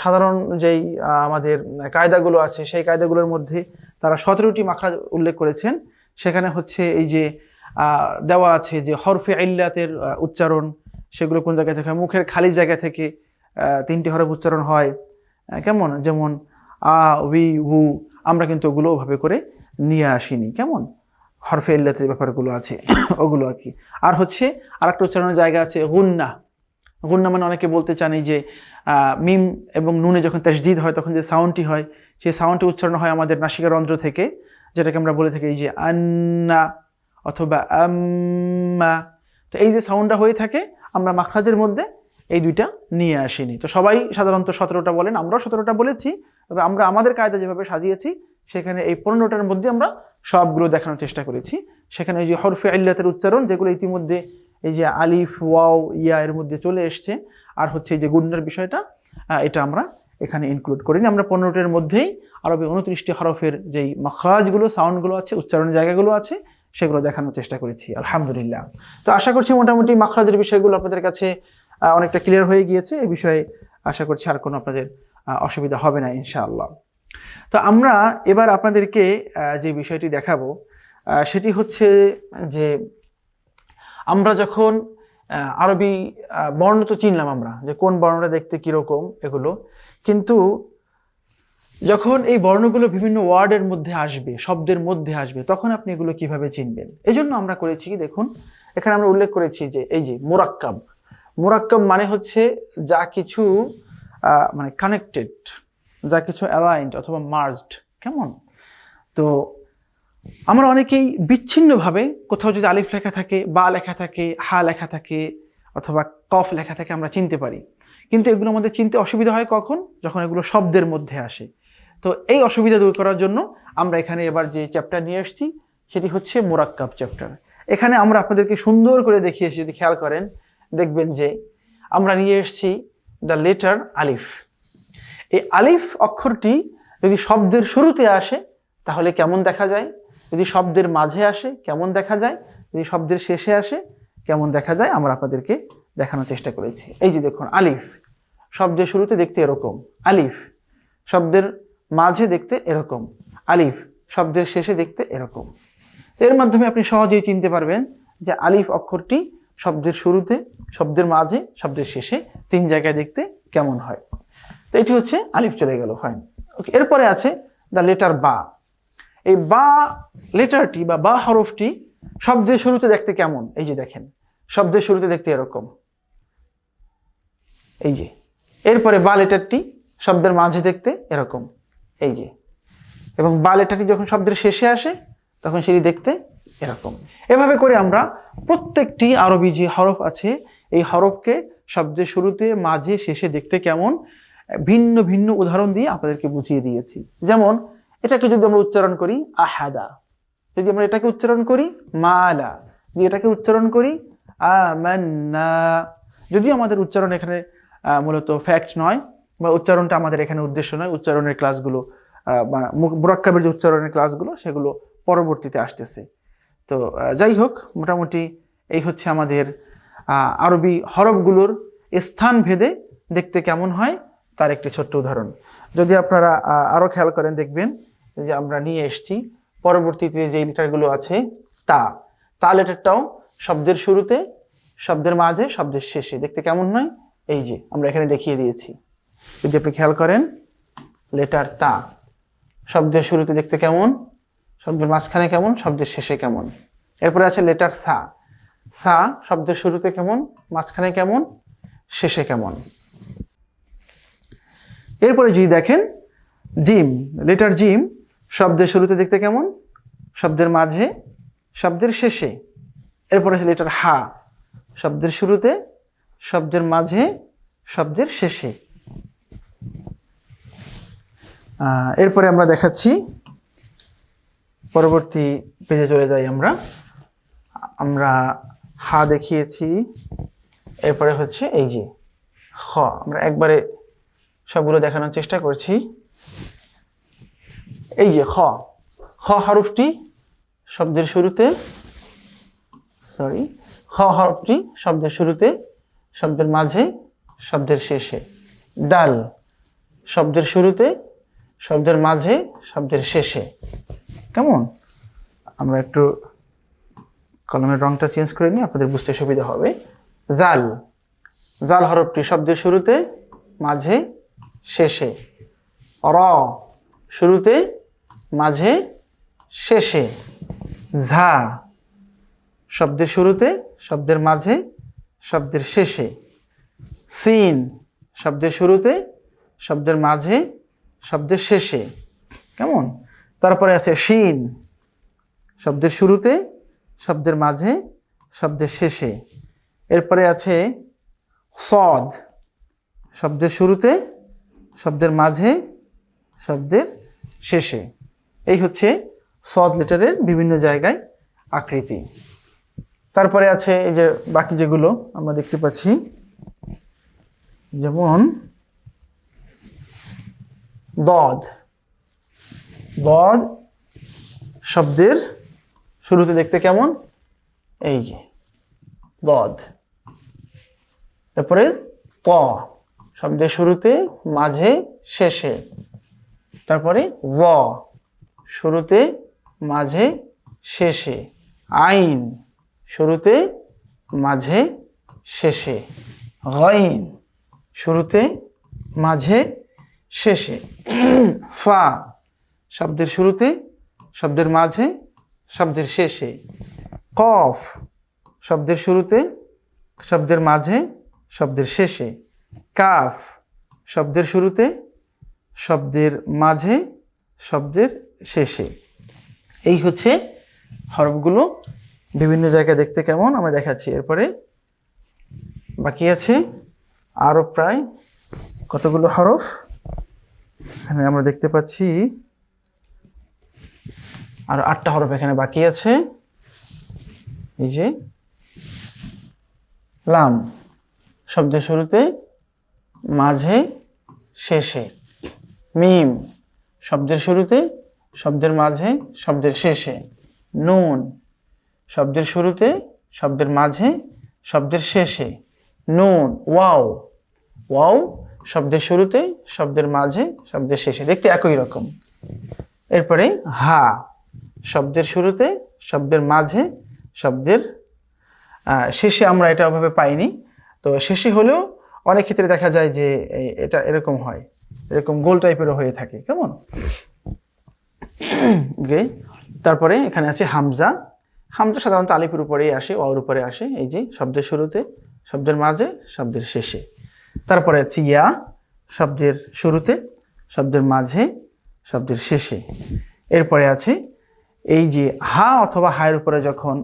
সাধারণ যেই আমাদের কায়দাগুলো আছে, সেই কায়দাগুলোর মধ্যে তারা 17টি মাখরাজ উল্লেখ করেছেন। সেখানে হচ্ছে এই যে দেওয়া আছে যে হরফে ইল্লাতের উচ্চারণ, সেগুলো কোন জায়গা থেকে, মুখের খালি জায়গা থেকে 3টি হরফ উচ্চারণ হয়। কেমন? যেমন আ, উই, উ, আমরা কিন্তু ওগুলো ওভাবে করে নিয়ে আসিনি। কেমন? হরফে ইল্লাতের ব্যাপারগুলো আছে ওগুলো আর কি। আর হচ্ছে আরেকটা উচ্চারণের জায়গা আছে গুন্না। গুন্না মানে অনেকে বলতে চান এই যে মিম এবং নুনে যখন তাসদীদ হয় তখন যে সাউন্ডটি হয়, সেই সাউন্ডটি উচ্চারণ হয় আমাদের নাসিকা রন্ধ্র থেকে, যেটাকে আমরা বলে থাকি এই যে আন্না অথবা আম্মা। তো এই যে সাউন্ডটা হয়ে থাকে, আমরা মাখরাজের মধ্যে এই দুইটা নিয়ে আসিনি। তো সবাই সাধারণত 17টা বলেন, আমরাও 17টা বলেছি, তবে আমরা আমাদের কায়দা যেভাবে সাজিয়েছি সেখানে এই 15টার মধ্যে আমরা সবগুলো দেখানোর চেষ্টা করেছি। সেখানে এই যে হরফে ইল্লাতের উচ্চারণ, যেগুলো ইতিমধ্যে এই যে আলিফ, ওয়াও, ইয়া এর মধ্যে চলে এসছে, আর হচ্ছে এই যে গুন্নার বিষয়টা, এটা আমরা এখানে ইনক্লুড করিনি। আমরা 15টার মধ্যেই আরবি 29টি হরফের যেই মাখরাজগুলো, সাউন্ডগুলো আছে, উচ্চারণের জায়গাগুলো আছে, সেগুলো দেখানোর চেষ্টা করেছি আলহামদুলিল্লাহ। তো আশা করছি মোটামুটি মাখরাজের বিষয়গুলো আপনাদের কাছে অনেকটা ক্লিয়ার হয়ে গিয়েছে। এই বিষয়ে আশা করছি আর কোনো আপনাদের অসুবিধা হবে না ইনশাআল্লাহ। তো আমরা এবার আপনাদেরকে যে বিষয়টি দেখাবো সেটি হচ্ছে যে আমরা যখন আরবি বর্ণ তো চিনলাম আমরা, যে কোন বর্ণটা দেখতে কীরকম এগুলো, কিন্তু যখন এই বর্ণগুলো বিভিন্ন ওয়ার্ডের মধ্যে আসবে, শব্দের মধ্যে আসবে, তখন আপনি এগুলো কিভাবে চিনবেন? এই জন্য আমরা করেছি কি, দেখুন এখানে আমরা উল্লেখ করেছি যে এই যে মুরাক্কাব। মুরাক্কাব মানে হচ্ছে যা কিছু মানে কানেক্টেড, যা কিছু অ্যালাইন্ড অথবা মার্জড। কেমন? তো আমরা অনেকেই বিচ্ছিন্নভাবে কোথাও যদি আলিফ লেখা থাকে, বা লেখা থাকে, হা লেখা থাকে অথবা কফ লেখা থাকে আমরা চিনতে পারি। কিন্তু এগুলো আমাদের চিনতে অসুবিধা হয় কখন? যখন এগুলো শব্দের মধ্যে আসে। তো এই অসুবিধা দূর করার জন্য আমরা এখানে এবার যে চ্যাপ্টার নিয়ে এসেছি সেটি হচ্ছে মুরাক্কাব চ্যাপ্টার। এখানে আমরা আপনাদেরকে সুন্দর করে দেখিয়েছি, যদি খেয়াল করেন দেখবেন যে আমরা নিয়ে এসেছি দ্য লেটার আলিফ। এই আলিফ অক্ষরটি যদি শব্দের শুরুতে আসে তাহলে কেমন দেখা যায়, যদি শব্দের মাঝে আসে কেমন দেখা যায়, যদি শব্দের শেষে আসে কেমন দেখা যায়, আমরা আপনাদেরকে দেখানোর চেষ্টা করেছি। এই যে দেখুন, আলিফ শব্দের শুরুতে দেখতে এরকম, আলিফ শব্দের মাঝে দেখতে এরকম, আলিফ শব্দের শেষে দেখতে এরকম। এর মাধ্যমে আপনি সহজেই চিনতে পারবেন যে আলিফ অক্ষরটি শব্দের শুরুতে, শব্দের মাঝে, শব্দের শেষে 3 জায়গায় দেখতে কেমন হয়। তো এটি হচ্ছে আলিফ, চলে গেল, ফাইন। ওকে, এরপরে আছে দ্য লেটার বা। এই বা লেটারটি বা বা হরফটি শব্দের শুরুতে দেখতে কেমন? এই যে দেখেন, শব্দের শুরুতে দেখতে এরকম, এই যে। এরপরে বা লেটারটি শব্দের মাঝে দেখতে এরকম, এই যে। এবং বা লেটারটি যখন শব্দের শেষে আসে তখন সেটি দেখতে এরকম। এভাবে করে আমরা প্রত্যেকটি আরবি যে হরফ আছে এই হরফকে শব্দের শুরুতে, মাঝে, শেষে দেখতে কেমন ভিন্ন ভিন্ন উদাহরণ দিয়ে আপনাদেরকে বুঝিয়ে দিয়েছি। যেমন এটাকে যদি আমরা উচ্চারণ করি আহাদা, যদি আমরা এটাকে উচ্চারণ করি মালা, যদি এটাকে উচ্চারণ করি আমান্না। যদিও আমাদের উচ্চারণ এখানে মূলত ফ্যাক্ট নয়, বা উচ্চারণটা আমাদের এখানে উদ্দেশ্য নয়, উচ্চারণের ক্লাসগুলো মুরাক্কাবের যে উচ্চারণের ক্লাসগুলো সেগুলো পরবর্তীতে আসতেছে। তো যাই হোক, মোটামুটি এই হচ্ছে আমাদের আরবি হরফগুলোর স্থান ভেদে দেখতে কেমন হয় তার একটি ছোট্ট উদাহরণ। যদি আপনারা আরো খেয়াল করেন দেখবেন যে আমরা নিয়ে এসেছি পরবর্তীতে যে লেটারগুলো আছে, তা তা লেটারটাও শব্দের শুরুতে, শব্দের মাঝে, শব্দের শেষে দেখতে কেমন হয়, এই যে আমরা এখানে দেখিয়ে দিয়েছি। যদি আপনি খেয়াল করেন লেটার তা শব্দের শুরুতে দেখতে কেমন, শব্দের মাঝখানে কেমন, শব্দের শেষে কেমন। এরপরে আছে লেটার সা। সা শব্দের শুরুতে কেমন, মাঝখানে কেমন, শেষে কেমন। এরপরে যদি দেখেন জিম, লেটার জিম শব্দের শুরুতে দেখতে কেমন, শব্দের মাঝে, শব্দের শেষে। এরপরে আছে লেটার হা, শব্দের শুরুতে, শব্দের মাঝে, শব্দের শেষে। এরপরে আমরা দেখাচ্ছি, পরবর্তী পেজে চলে যাই আমরা হা দেখিয়েছি। এরপরে হচ্ছে এই যে খ, আমরা একবারে সবগুলো দেখানোর চেষ্টা করছি। এই যে খ, খ হরফটি শব্দের শুরুতে, খ হরফটি শব্দের শুরুতে, শব্দের মাঝে, শব্দের শেষে। ডাল শব্দের শুরুতে, শব্দের মাঝে, শব্দের শেষে। কেমন? আমরা একটু কলমের রংটা চেঞ্জ করে নিই, আপনাদের বুঝতে সুবিধা হবে। জাল, জাল হরফটি শব্দের শুরুতে, মাঝে, শেষে। র শুরুতে, মাঝে, শেষে। ঝা শব্দের শুরুতে, শব্দের মাঝে, শব্দের শেষে। সিন শব্দের শুরুতে, শব্দের মাঝে, শব্দের শেষে। কেমন? তারপরে আছে শিন শব্দের শুরুতে, শব্দের মাঝে, শব্দের শেষে। এরপরে আছে সদ শব্দের শুরুতে, শব্দের মাঝে, শব্দের শেষে। এই হচ্ছে সদ লেটারের বিভিন্ন জায়গায় আকৃতি। তারপরে আছে এই যে বাকি যেগুলো আমরা দেখতে পাচ্ছি, যেমন দদ, দদ শব্দের শুরুতে দেখতে কেমন, এই যে দদ। তারপরে ত শব্দের শুরুতে, মাঝে, শেষে। তারপরে ও শুরুতে, মাঝে, শেষে। আইন শুরুতে, মাঝে, শেষে। গাইন শুরুতে, মাঝে, শেষে। ফা শব্দের শুরুতে, শব্দের মাঝে, শব্দের শেষে। কফ শব্দের শুরুতে, শব্দের মাঝে, শব্দের শেষে, কাফ শব্দের শুরুতে, শব্দের মাঝে, শব্দের শেষে। এই হচ্ছে হরফগুলো, বিভিন্ন জায়গায় দেখতে কেমন আমরা দেখাচ্ছি। এরপরে বাকি আছে আরো প্রায় কতগুলো হরফ, এখানে আমরা দেখতে পাচ্ছি আরো 8টা হরফ এখানে বাকি আছে। এই যে লাম শব্দের শুরুতে, মাঝে, শেষে। মিম শব্দের শুরুতে, শব্দের মাঝে, শব্দের শেষে। নুন শব্দের শুরুতে, শব্দের মাঝে, শব্দের শেষে। নুন, ওয়াও, ওয়াও শব্দের শুরুতে, শব্দের মাঝে, শব্দের শেষে, দেখতে একই রকম। এরপরে হা শব্দের শুরুতে, শব্দের মাঝে, শব্দের শেষে। আমরা এটা ওভাবে পাইনি, তো শেষে হলেও অনেক ক্ষেত্রে দেখা যায় যে এটা এরকম হয়, এরকম গোল টাইপেরও হয়ে থাকে, কেমন। ওকে, তারপরে এখানে আছে হামজা। হামজা সাধারণত আলিফের উপরেই আসে, ওয়ার উপরে আসে। এই যে শব্দের শুরুতে, শব্দের মাঝে, শব্দের শেষে। তারপরে আছে ইয়া শব্দের শুরুতে, শব্দের মাঝে, শব্দের শেষে। এরপরে আছে এই যে হা অথবা হায়ের উপরে যখন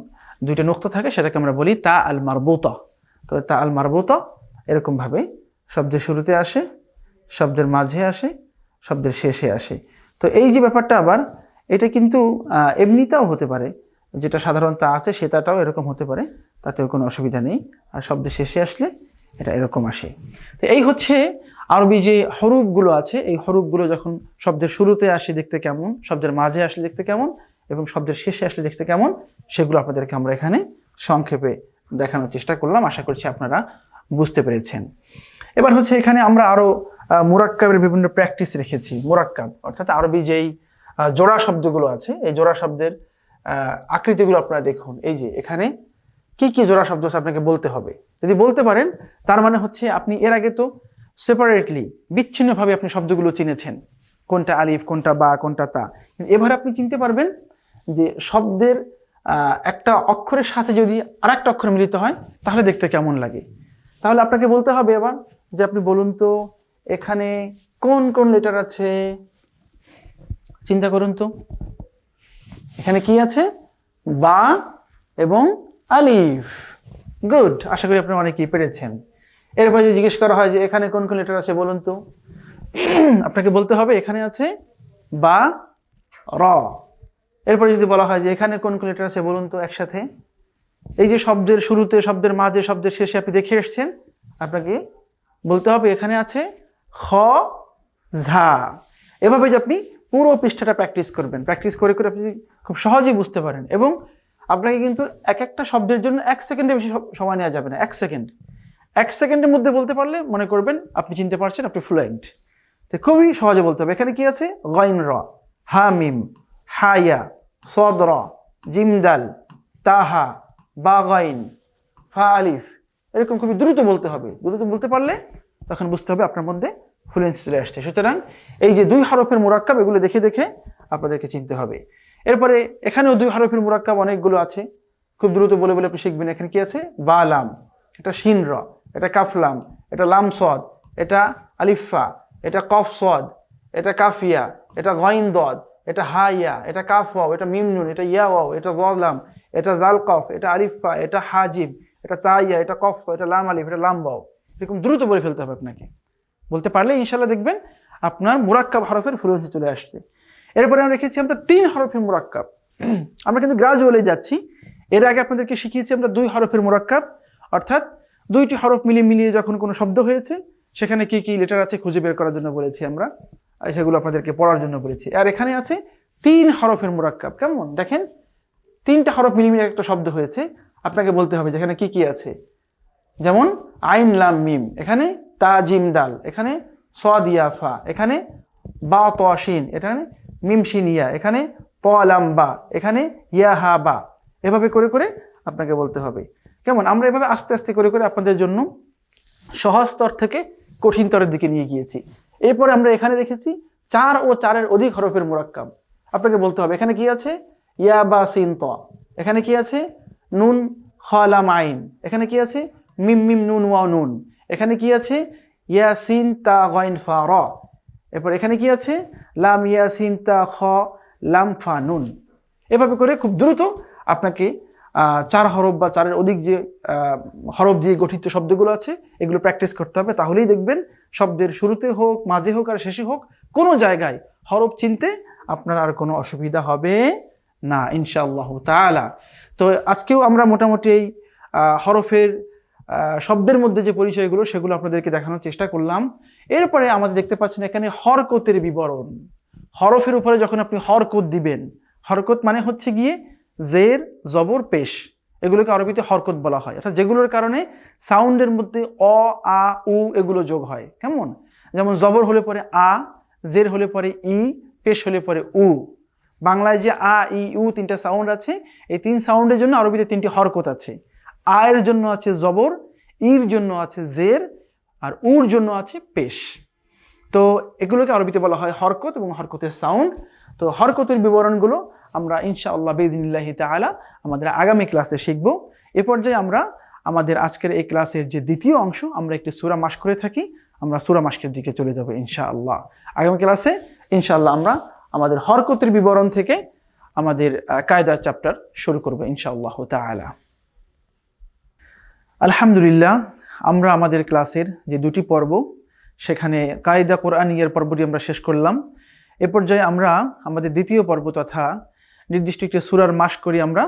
দুইটা নুক্তা থাকে সেটাকে আমরা বলি তা আল মারবুতা। তো তা আল মারবুতা এরকম ভাবে শব্দের শুরুতে আসে, শব্দের মাঝে আসে, শব্দের শেষে আসে। তো এই যে ব্যাপারটা আবার এটা কিন্তু এমনিতেও হতে পারে, যেটা সাধারণত আছে সেটাটাও এরকম হতে পারে, তাতেও কোনো অসুবিধা নেই। আর শব্দের শেষে আসলে এটা এরকম আসে। তো এই হচ্ছে আরবি যে হরফগুলো আছে, এই হরফগুলো যখন শব্দের শুরুতে আসে দেখতে কেমন, শব্দের মাঝে আসলে দেখতে কেমন, এবং শব্দের শেষে আসলে দেখতে কেমন, সেগুলো আপনাদেরকে আমরা এখানে সংক্ষেপে দেখানোর চেষ্টা করলাম। আশা করছি আপনারা বুঝতে পেরেছেন। এবার হচ্ছে এখানে আমরা আরো মুরাক্কাবের বিভিন্ন প্র্যাকটিস রেখেছি। মুরাক্কাব অর্থাৎ আরবি যেই জোড়া শব্দগুলো আছে, এই জোড়া শব্দের আকৃতিগুলো আপনারা দেখুন। এই যে এখানে কি কি জোড়া শব্দ আছে আপনাকে বলতে হবে। যদি বলতে পারেন তার মানে হচ্ছে আপনি এর আগে তো সেপারেটলি, বিচ্ছিন্নভাবে আপনি শব্দগুলো চিনেছেন, কোনটা আলিফ, কোনটা বা, কোনটা তা। এবার আপনি চিনতে পারবেন যে শব্দের একটা অক্ষরের সাথে যদি আর একটা অক্ষর মিলিত হয় তাহলে দেখতে কেমন লাগে। তাহলে আপনাকে বলতে হবে এবার যে আপনি বলুন তো এখানে কোন কোন লেটার আছে, চিন্তা করুন তো। এখানে কি আছে? বা এবং আলিফ। গুড, আশা করি আপনারা অনেকেই পেরেছেন। এরপর যদি জিজ্ঞেস করা হয় যে এখানে কোন কোন লেটার আছে বলুন তো, আপনাকে বলতে হবে এখানে আছে বা, র। এরপরে যদি বলা হয় যে এখানে কোন কোন লেটার আছে বলুন তো একসাথে, এই যে শব্দের শুরুতে, শব্দের মাঝে, শব্দের শেষে আপনি দেখে এসছেন, আপনাকে বলতে হবে এখানে আছে খ, ঝা। এভাবে যে আপনি পুরো পৃষ্ঠাটা প্র্যাকটিস করবেন, প্র্যাকটিস করে করে আপনি খুব সহজেই বুঝতে পারেন। এবং আপনাকে কিন্তু এক একটা শব্দের জন্য 1 সেকেন্ডের বেশি সময় নেওয়া যাবে না। 1 সেকেন্ড, 1 সেকেন্ডের মধ্যে বলতে পারলে মনে করবেন আপনি চিনতে পারছেন, আপনি ফ্লুয়েন্ট। তো খুবই সহজে বলতে হবে। এখানে কি আছে? গইন র, হা মিম, হায়া, সদ র, জিম দাল, তাহা, বা গইন, ফা আলিফ। এরকম খুবই দ্রুত বলতে হবে। দ্রুত বলতে পারলে তখন বুঝতে হবে আপনার মধ্যে ফ্লুয়েন্সি চলে আসছে। সুতরাং এই যে 2 হরফের মুরাক্কাব, এগুলো দেখে দেখে আপনাদেরকে চিনতে হবে। এরপরে এখানেও 2 হরফের মুরাক্কাব অনেকগুলো আছে, খুব দ্রুত বলে বলে আপনি শিখবেন। এখানে কি আছে? বা লাম, এটা শিন র, এটা কাফ লাম, এটা লাম সদ, এটা আলিফা, এটা কফ সদ, এটা কাফিয়া, এটা গইন দদ, এটা হাইয়া, এটা কাফ ওয়াও, এটা মিম নুন, এটা ইয়া ওয়াও, এটা ওয়াও লাম, এটা জাল কফ, এটা আলিফা, এটা হাজিম, এটা তাইয়া, এটা কফ, এটা লাম আলিফ, এটা লাম ওয়াও। এরকম দ্রুত বলে ফেলতে হবে আপনাকে। বলতে পারলে ইনশাআল্লাহ দেখবেন আপনার মুরাক্কাব হরফের ফ্লুয়েন্সি চলে আসছে। এরপরে আমরা রেখেছি আমরা 3 হরফের মুরাক্কাব। আমরা কিন্তু গ্রাজুয়ালি যাচ্ছি। এর আগে আপনাদেরকে শিখিয়েছি আমরা 2 হরফের মুরাক্কাব, অর্থাৎ 2টি হরফ মিলিয়ে যখন কোনো শব্দ হয়েছে সেখানে কি কি লেটার আছে খুঁজে বের করার জন্য বলেছি আমরা, আর সেগুলো আপনাদেরকে পড়ার জন্য বলেছি। আর এখানে আছে 3 হরফের মুরাক্কাব। কেমন দেখেন, 3টা হরফ মিলিয়ে একটা শব্দ হয়েছে, আপনাকে বলতে হবে যেখানে কি কি আছে। যেমন আইন লাম মিম, এখানে তা জিম দাল, এখানে সদ ইয়া ফা, এখানে বা ত শিন, এখানে মিম শিন ইয়া, এখানে ত লাম বা, এখানে ইয়া হা বা। এভাবে করে করে আপনাকে বলতে হবে। কেমন, আমরা এভাবে আস্তে আস্তে করে করে আপনাদের জন্য সহজ স্তর থেকে কঠিন স্তরের দিকে নিয়ে গিয়েছি। এরপরে আমরা এখানে রেখেছি 4 ও 4-এর অধিক হরফের মুরাক্কাব। আপনাকে বলতে হবে এখানে কি আছে? ইয়া বা সিন ত, এখানে কি আছে? নুন খ লাম আইন, এখানে কি আছে? মিম মিম নুন ওয়াও নুন, এখানে কি আছে? ইয়াসিন তা গইন ফা র। এরপর এখানে কি আছে? লাম ইয়াসিন তা খ লাম ফা নুন। এভাবে করে খুব দ্রুত আপনাকে 4 হরফ বা 4-এর অধিক যে হরফ দিয়ে গঠিত শব্দগুলো আছে এগুলো প্র্যাকটিস করতে হবে। তাহলেই দেখবেন শব্দের শুরুতে হোক, মাঝে হোক আর শেষে হোক, কোনো জায়গায় হরফ চিনতে আপনার আর কোনো অসুবিধা হবে না ইনশাআল্লাহ তাআলা। তো আজকেও আমরা মোটামুটি এই হরফের শব্দের মধ্যে যে পরিচয়গুলো সেগুলো আপনাদেরকে দেখানোর চেষ্টা করলাম। এরপরে আমাদের দেখতে পাচ্ছেন এখানে হরকতের বিবরণ। হরফের উপরে যখন আপনি হরকত দিবেন, হরকত মানে হচ্ছে গিয়ে জের, জবর, পেশ, এগুলোকে আরবিতে হরকত বলা হয়, অর্থাৎ যেগুলোর কারণে সাউন্ডের মধ্যে অ, আ, উ এগুলো যোগ হয়। কেমন? যেমন জবর হলে পরে আ, জের হলে পরে ই, পেশ হলে পরে উ। বাংলায় যে আ, ই, উ 3টা সাউন্ড আছে, এই 3 সাউন্ডের জন্য আরবিতে 3টি হরকত আছে। আ এর জন্য আছে জবর, ইর জন্য আছে জের, আর উর জন্য আছে পেশ। তো এগুলোকে আরবিতে বলা হয় হরকত এবং হরকতের সাউন্ড। তো হরকতের বিবরণগুলো আমরা ইনশাআল্লাহ বিইذনিল্লাহি তাআলা আমাদের আগামী ক্লাসে শিখব। এ পর্যায়ে আমরা আমাদের আজকের এই ক্লাসের যে দ্বিতীয় অংশ, আমরা একটি সূরা মাশক করে থাকি, আমরা সূরা মাশকের দিকে চলে যাব ইনশাআল্লাহ। আগামী ক্লাসে ইনশাআল্লাহ আমরা আমাদের হরকতের বিবরণ থেকে আমাদের কায়দার চ্যাপ্টার শুরু করব ইনশাআল্লাহ তাআলা। আলহামদুলিল্লাহ, আমরা আমাদের ক্লাসের যে দুটি পর্ব, সেখানে কায়দা কোরআনিয়ার পর্বটি আমরা শেষ করলাম। এ পর্যায়ে আমরা আমাদের দ্বিতীয় পর্ব তথা নির্দিষ্ট একটি সূরার মাশক করি আমরা।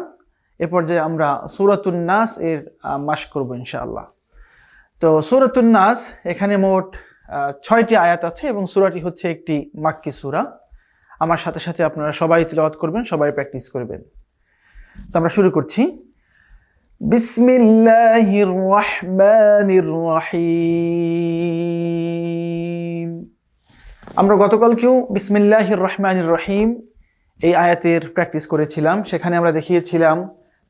এ পর্যায়ে আমরা সূরাতুন নাস এর মাশক করব ইনশাআল্লাহ। তো সূরাতুন নাস এখানে মোট 6টি আয়াত আছে এবং সূরাটি হচ্ছে একটি মাক্কি সূরা। আমার সাথে সাথে আপনারা সবাই তিলাওয়াত করবেন, সবাই প্র্যাকটিস করবেন। তো আমরা শুরু করছি। বিসমিল্লাহির রহমানির রহিম। আমরা গতকালকেও বিসমিল্লাহির রহমানির রহিম এই আয়াতের প্র্যাকটিস করেছিলাম। সেখানে আমরা দেখিয়েছিলাম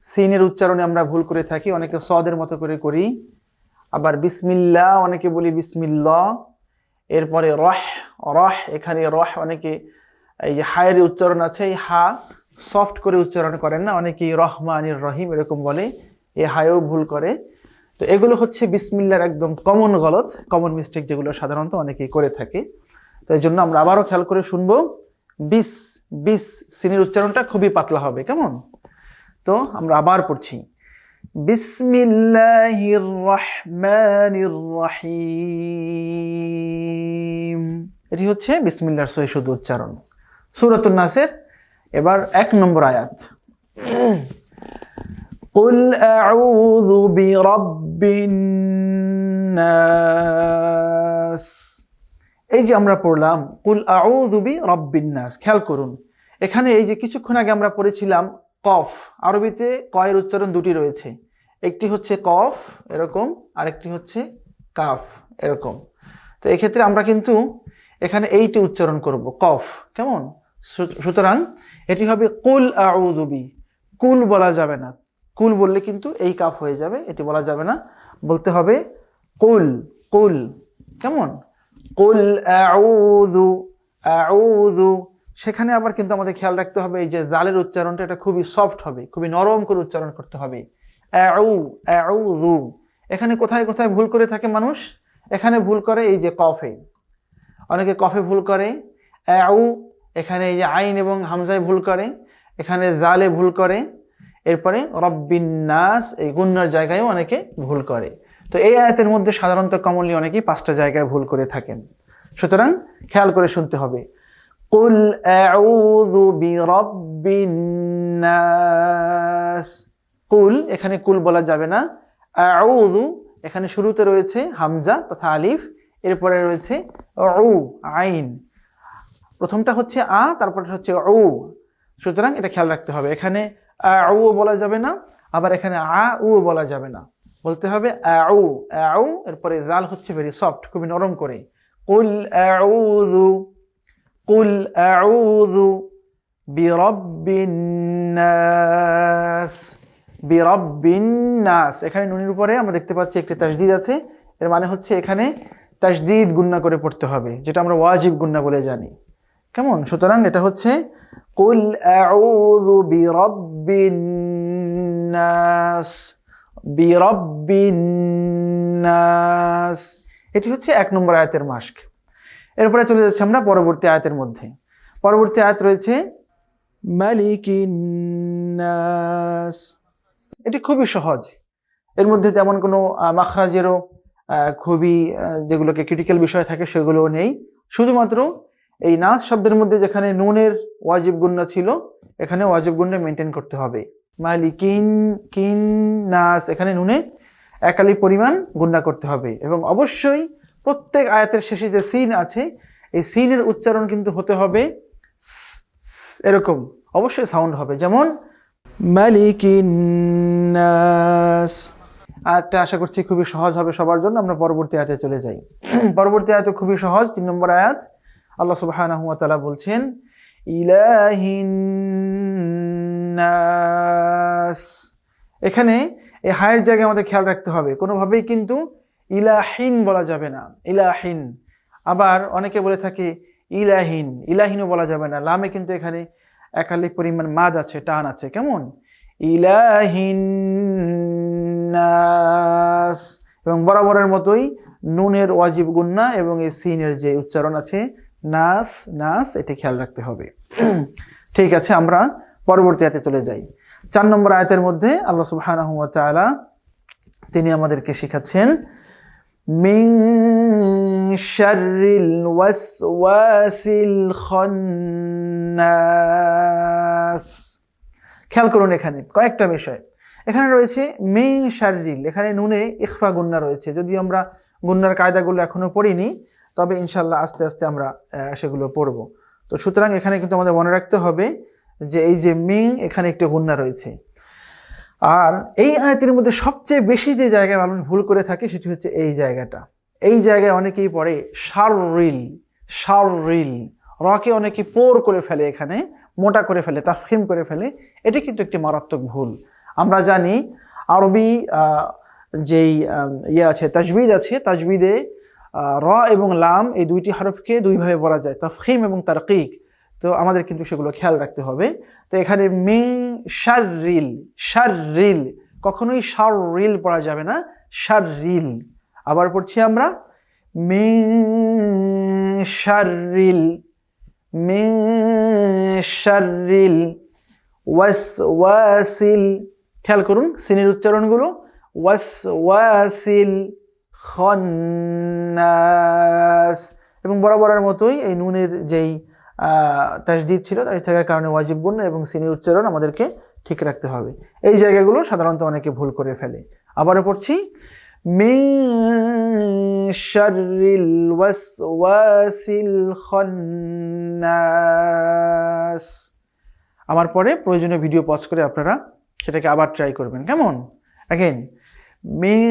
সিনের উচ্চারণে আমরা ভুল করে থাকি, অনেকে সদের মতো করে করি। আবার বিসমিল্লাহ অনেকে বলি বিসমিল্লাহ। এরপরে রহ, রহ, এখানে রহ অনেকে এই যে হায়ের উচ্চারণ আছে, এই হা সফট করে উচ্চারণ করেন না, অনেকেই রহমানির রহিম এরকম বলে, এই হায়েও ভুল করে। তো এগুলো হচ্ছে বিসমিল্লাহর একদম কমন গলত, কমন মিস্টেক, যেগুলো সাধারণত অনেকেই করে থাকে। তো এই জন্য আমরা আবারও খেয়াল করে শুনবো। বিস, বিস, সিনের উচ্চারণটা খুবই পাতলা হবে। কেমন? তো আমরা আবার পড়ছি। বিসমিল্লাহির রহমানির রহিম। এটি হচ্ছে বিসমিল্লাহর সহি শুদ্ধ উচ্চারণ। সূরাতুন নাসের এবার 1 নম্বর আয়াত। কুল আউযু বিরাব্বিন নাস। এই যে আমরা পড়লাম কুল আউযু বিরাব্বিন নাস, খেয়াল করুন এখানে এই যে কিছুক্ষণ আগে আমরা পড়েছিলাম কফ। আরবিতে কয়ের উচ্চারণ দুটি রয়েছে, একটি হচ্ছে কফ এরকম, আরেকটি হচ্ছে কাফ এরকম। তো এক্ষেত্রে আমরা কিন্তু এখানে এইটি উচ্চারণ করব, কফ। কেমন? সুতরাং এটি হবে কুল আউযু বি। কুল বলা যাবে না, কুল বললে কিন্তু এই কাফ হয়ে যাবে, এটি বলা যাবে না, বলতে হবে কুল, কুল। কেমন? কুল আউযু, আউযু। সেখানে আবার কিন্তু আমাদের খেয়াল রাখতে হবে এই যে জালের উচ্চারণটা, এটা খুবই সফট হবে, খুবই নরম করে উচ্চারণ করতে হবে। আউ, আউযু। এখানে কোথায় কোথায় ভুল করে থাকে মানুষ? এখানে ভুল করে এই যে কফে, অনেকে কফে ভুল করে। আউ, এখানে এই যে আইন এবং হামজায় ভুল করে, এখানে জালে ভুল করে। এরপরে রব্বিন নাস, এই গুন্নার জায়গায়ও অনেকে ভুল করে। তো এই আয়াতের মধ্যে সাধারণত কমনলি অনেকেই 5টা জায়গায় ভুল করে থাকেন। সুতরাং খেয়াল করে শুনতে হবে। কুল আউযু বিরাব্বিন নাস। কুল, এখানে কুল বলা যাবে না। আউযু, এখানে শুরুতে রয়েছে হামজা তথা আলিফ, এরপরে রয়েছে উ, আইন। প্রথমটা হচ্ছে আ, তারপরে হচ্ছে উ। সুতরাং এটা খেয়াল রাখতে হবে, এখানে আউ বলা যাবে না, আবার এখানে আ উ বলা যাবে না, বলতে হবে আউ, আউ। এরপরে জাল হচ্ছে ভেরি সফট, খুবই নরম করে। কুল আউযু, কুল আউযু বিরাব্বিন নাস, বিরাব্বিন নাস। এখানে নুনের উপরে আমরা দেখতে পাচ্ছি একটি তাসদীদ আছে, এর মানে হচ্ছে এখানে তাসদীদ গুন্না করে পড়তে হবে, যেটা আমরা ওয়াজিব গুন্না বলে জানি। কেমন? সুতরাং এটা হচ্ছে কুল আউযু বিরাব্বিন নাস, বিরাব্বিন নাস। এটি হচ্ছে 1 নম্বর আয়াতের মাস্ক। এরপরে চলে যাচ্ছি আমরা পরবর্তী আয়াতের মধ্যে। পরবর্তী আয়াত রয়েছে মালিকিন নাস। এটি খুবই সহজ, এর মধ্যে তেমন কোনো মাখরাজেরও খুবই যেগুলোকে ক্রিটিক্যাল বিষয় থাকে সেগুলোও নেই। শুধুমাত্র এই নাস শব্দের মধ্যে যেখানে নুনের ওয়াজিব গুন্না ছিল, এখানে ওয়াজিব গুন্না মেনটেন করতে হবে। মালিকিন কিন নাস, এখানে নুনে 1 আলিফ পরিমাণ গুন্না করতে হবে। এবং অবশ্যই প্রত্যেক আয়াতের শেষে যে সিন আছে, এই সিনের উচ্চারণ কিন্তু হতে হবে এরকম, অবশ্যই সাউন্ড হবে। যেমন মালিকিন নাস। আয়াতটা আশা করছি খুবই সহজ হবে সবার জন্য। আমরা পরবর্তী আয়াতে চলে যাই। পরবর্তী আয়াত খুবই সহজ, 3 নম্বর আয়াত। আল্লাহ সুবহানাহু ওয়া তাআলা বলছেন ইলাহিন নাস। এখানে এই হায়ের জায়গায় আমাদের খেয়াল রাখতে হবে, কোনোভাবেই কিন্তু ইলাহিন বলা যাবে না, ইলাহিন। আবার অনেকে বলে থাকে ইলাহিন, ইলাহিনও বলা যাবে না। লামে কিন্তু এখানে 1 আলিফ পরিমাণ মাদ আছে, টান আছে। কেমন? ইলাহিন নাস। এবং বরাবরের মতোই নুনের ওয়াজিব গুন্না এবং এই সিনের যে উচ্চারণ আছে নাস নাস, এটি খেয়াল রাখতে হবে। ঠিক আছে, আমরা পরবর্তী আয়াতে চলে যাই। 4 নম্বর আয়াতের মধ্যে আল্লাহ সুবহানাহু ওয়া তাআলা তিনি আমাদেরকে শেখাচ্ছেন মিন শাররিল ওয়াসওয়াসিল খান্নাস। খেয়াল করুন, এখানে কয়েকটা বিষয়। এখানে রয়েছে মিন শাররিল, এখানে নুনে ইখফা গুন্না রয়েছে। যদিও আমরা গুন্নার কায়দাগুলো এখনো পড়িনি, তবে ইনশাল্লাহ আস্তে আস্তে আমরা সেগুলো পড়ব। তো সুতরাং এখানে কিন্তু আমাদের মনে রাখতে হবে যে এই যে মিন, এখানে একটি গুন্না রয়েছে। আর এই আয়াতের মধ্যে সবচেয়ে বেশি যে জায়গায় মানুষ ভুল করে থাকে সেটি হচ্ছে এই জায়গাটা। এই জায়গায় অনেকেই পড়ে শাররিল, শাররিল। রকে অনেকে পোর করে ফেলে, এখানে মোটা করে ফেলে, তাফখিম করে ফেলে। এটি কিন্তু একটি মারাত্মক ভুল। আমরা জানি আরবি যেই আছে তাজবিদ আছে, তাজবিদে র এবং লাম এই দুইটি হরফকে দুইভাবে বলা যায়, তাফখিম এবং তারকিক। তো আমাদের কিন্তু সেগুলো খেয়াল রাখতে হবে। তো এখানে মিন শাররিল, শাররিল, কখনোই শাররিল পড়া যাবে না, শাররিল। আবার পড়ছি আমরা মিন শাররিল, মিন শাররিল ওয়াসওয়াসিল। খেয়াল করুন সিনের উচ্চারণগুলো, ওয়াসওয়াসিল খান্নাস। এবং বরাবরের মতোই এই নুনের যেই তাসদিদ ছিল, তাই থাকার কারণে ওয়াজিব গুন্না এবং সিনের উচ্চারণ আমাদেরকে ঠিক রাখতে হবে। এই জায়গাগুলো সাধারণত অনেকে ভুল করে ফেলে। আবারও পড়ছি মিন শাররিল ওয়াসওয়াসিল খান্নাস। আমার পরে প্রয়োজনীয় ভিডিও পজ করে আপনারা সেটাকে আবার ট্রাই করবেন। কেমন? अगेन মিন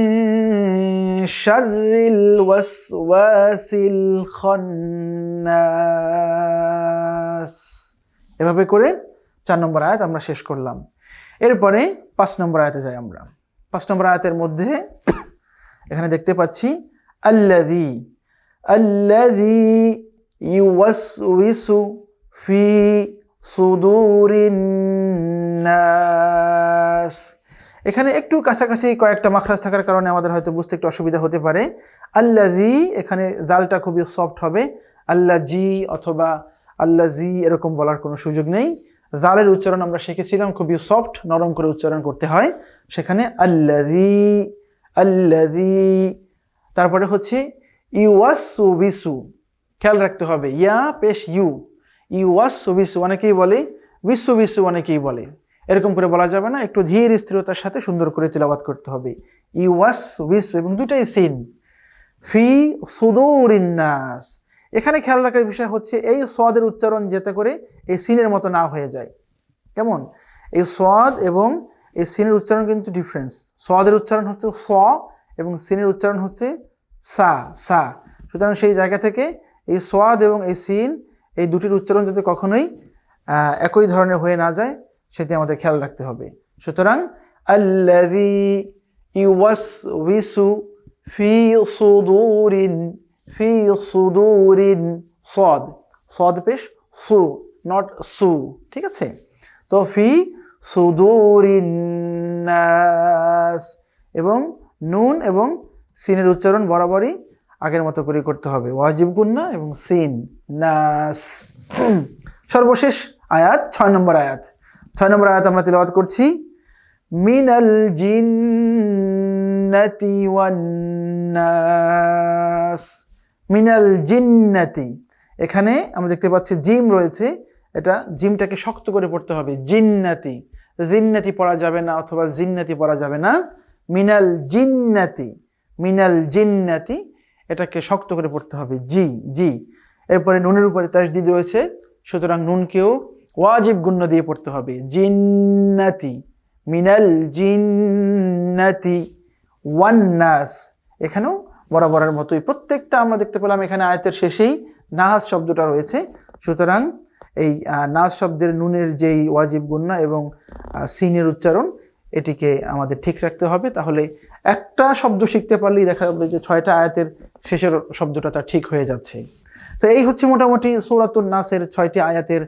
শাররিল ওয়াসওয়াসিল খান্নাস। এভাবে করে 4 নম্বর আয়াত আমরা শেষ করলাম। এরপরে 5 নম্বর আয়াতে যাই আমরা। 5 নম্বর আয়াতের মধ্যে এখানে দেখতে পাচ্ছি আল্লাযী, আল্লাযী ইউওয়াসউইসু ফি সুদুরিন নাস। এখানে একটু কাছাকাছি কয়েকটা মাখরাজ থাকার কারণে আমাদের হয়তো বুঝতে একটু অসুবিধা হতে পারে। আল্লাযী, এখানে দালটা খুবই সফট হবে। আল্লাজি অথবা আল্লাজি এরকম বলার কোনো সুযোগ নেই। জালের উচ্চারণ আমরা শিখেছিলাম খুবই সফট, নরম করে উচ্চারণ করতে হয়। সেখানে আল্লাযী, আল্লাযী। তারপরে হচ্ছে ইউওয়াসউবিসু, খেয়াল রাখতে হবে ইয়া পেশ ইউ, ইউওয়াসউবিসু। অনেকেই বলে বিসু বিসু, অনেকেই বলে, এরকম করে বলা যাবে না। একটু ধীর স্থিরতার সাথে সুন্দর করে তিলাওয়াত করতে হবে। ইউওয়াসউবিসু, এবং দুটাই সিন। ফি সুদুরিন নাস, এখানে খেয়াল রাখার বিষয় হচ্ছে এই সদের উচ্চারণ যাতে করে এই সিনের মতো না হয়ে যায়। কেমন? এই সদ এবং এই সিনের উচ্চারণ কিন্তু ডিফারেন্স। সদের উচ্চারণ হচ্ছে স এবং সিনের উচ্চারণ হচ্ছে সা, সা। সুতরাং সেই জায়গা থেকে এই সদ এবং এই সিন, এই দুটির উচ্চারণ যাতে কখনোই একই ধরনের হয়ে না যায় সেটি আমাদের খেয়াল রাখতে হবে। সুতরাং আল্লাযী ইউওয়াসউইসু ফি সুদুরিন, ফি সুদুরিন, সদ, সদ পেশ সু, নট সু, ঠিক আছে? তো ফি সুদুরিন নাস, এবং নুন এবং সিনের উচ্চারণ বরাবরই আগের মতো করে করতে হবে, ওয়াজিব গুন্না এবং সিন, নাস। সর্বশেষ আয়াত 6 নম্বর আয়াত। 6 নম্বর আয়াত আমরা তিলাওয়াত করছি, মিনাল জিন্নাতি ওয়ান নাস। মিনাল জিন্নাতি, এখানে আমরা দেখতে পাচ্ছি জিম রয়েছে, এটা জিমটাকে শক্ত করে পড়তে হবে, জিন্নাতি। জিন্নাতি পড়া যাবে না অথবা জিন্নাতি পড়া যাবে না, মিনাল জিন্নাতি, মিনাল জিন্নাতি, এটাকে শক্ত করে পড়তে হবে, জি জি। এরপরে নুনের উপরে তাসদিদ রয়েছে, সুতরাং নুনকেও ওয়াজিব গুণ্য দিয়ে পড়তে হবে, জিন্নাতি, মিনাল জিন্নাতি ওয়ান নাস। এখানেও বরাবরের মতোই প্রত্যেকটা আমরা দেখতে পেলাম এখানে আয়াতের শেষেই নাস শব্দটা রয়েছে, সুতরাং এই নাস শব্দের নুনের যেই ওয়াজিব গুন্না এবং সিনের উচ্চারণ এটিকে আমাদের ঠিক রাখতে হবে, তাহলে একটা শব্দ শিখতে পারলেই দেখা যাবে যে 6টা আয়াতের শেষের শব্দটা তার ঠিক হয়ে যাচ্ছে। তো এই হচ্ছে মোটামুটি সূরাতুন নাসের 6টি আয়াতের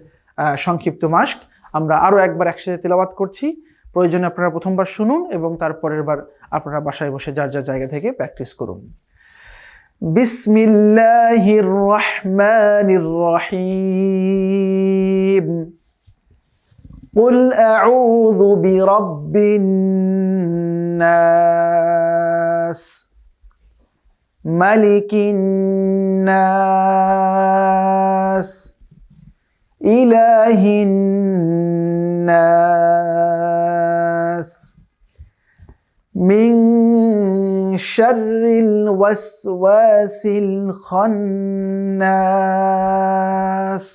সংক্ষিপ্ত মাস্ক। আমরা আরও একবার একসাথে তেলাওয়াত করছি, প্রয়োজনে আপনারা প্রথমবার শুনুন এবং তারপরের বার আপনারা বাসায় বসে যার যার জায়গা থেকে প্র্যাকটিস করুন। বিসমিল্লাহির রহমানির রহিম। قل أعوذ برب الناس ملك الناس إله الناس من شر الوسواس الخناس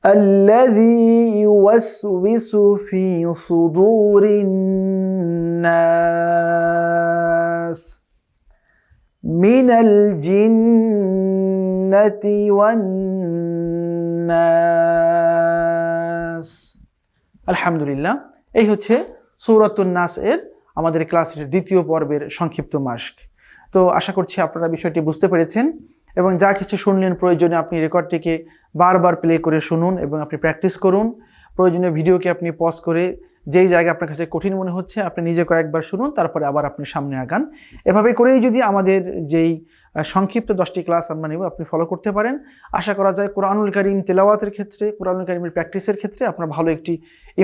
الذي يوسوس في صدور الناس من الجنة والناس। আলহামদুলিল্লাহ, এই হচ্ছে সূরাতুন নাস এর আমাদের ক্লাসের দ্বিতীয় পর্বের সংক্ষিপ্ত মাস্ক। তো আশা করছি আপনারা বিষয়টি বুঝতে পেরেছেন এবং যা কিছু শুনলেন প্রয়োজনে আপনি রেকর্ডটিকে বারবার প্লে করে শুনুন এবং আপনি প্র্যাকটিস করুন। প্রয়োজনীয় ভিডিওকে আপনি পজ করে যেই জায়গা আপনার কাছে কঠিন মনে হচ্ছে আপনি নিজে কয়েকবার শুনুন, তারপরে আবার আপনি সামনে আগান। এভাবে করেই যদি আমাদের যেই সংক্ষিপ্ত 10টি ক্লাস আমরা নেব আপনি ফলো করতে পারেন, আশা করা যায় কোরআনুল কারীম তেলাওয়াতের ক্ষেত্রে, কোরআনুল কারীমের প্র্যাকটিসের ক্ষেত্রে আপনার ভালো একটি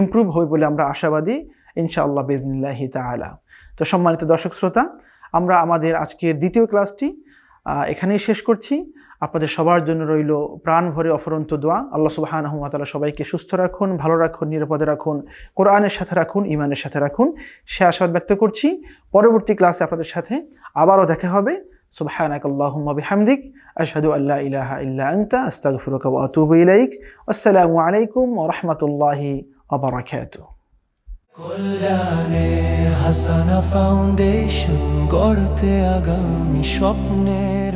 ইমপ্রুভ হবে বলে আমরা আশাবাদী ইনশাআল্লাহ বিইজনিল্লাহি তাআলা। তো সম্মানিত দর্শক শ্রোতা, আমরা আমাদের আজকের দ্বিতীয় ক্লাসটি এখানেই শেষ করছি। আপনাদের সবার জন্য রইল প্রাণ ভরে অফুরন্ত দোয়া। আল্লাহ সুবহানাহু ওয়া তাআলা সবাইকে সুস্থ রাখুন, ভালো রাখুন, নিরাপদে রাখুন, কোরআনের সাথে রাখুন, ঈমানের সাথে রাখুন, সে আশাবাদ ব্যক্ত করছি। পরবর্তী ক্লাসে আপনাদের সাথে আবারও দেখা হবে। সুবহানাকাল্লাহুম্মা বিহামদিক, আশহাদু আল্লা ইলাহা ইল্লা আনতা, আস্তাগফিরুকা ওয়া আতুবু ইলাইক। আসসালামু আলাইকুম ওয়া রাহমাতুল্লাহি ওয়া বারাকাতুহু। কল্যাণে হাসানা ফাউন্ডেশন গড়তে আগামী স্বপ্নের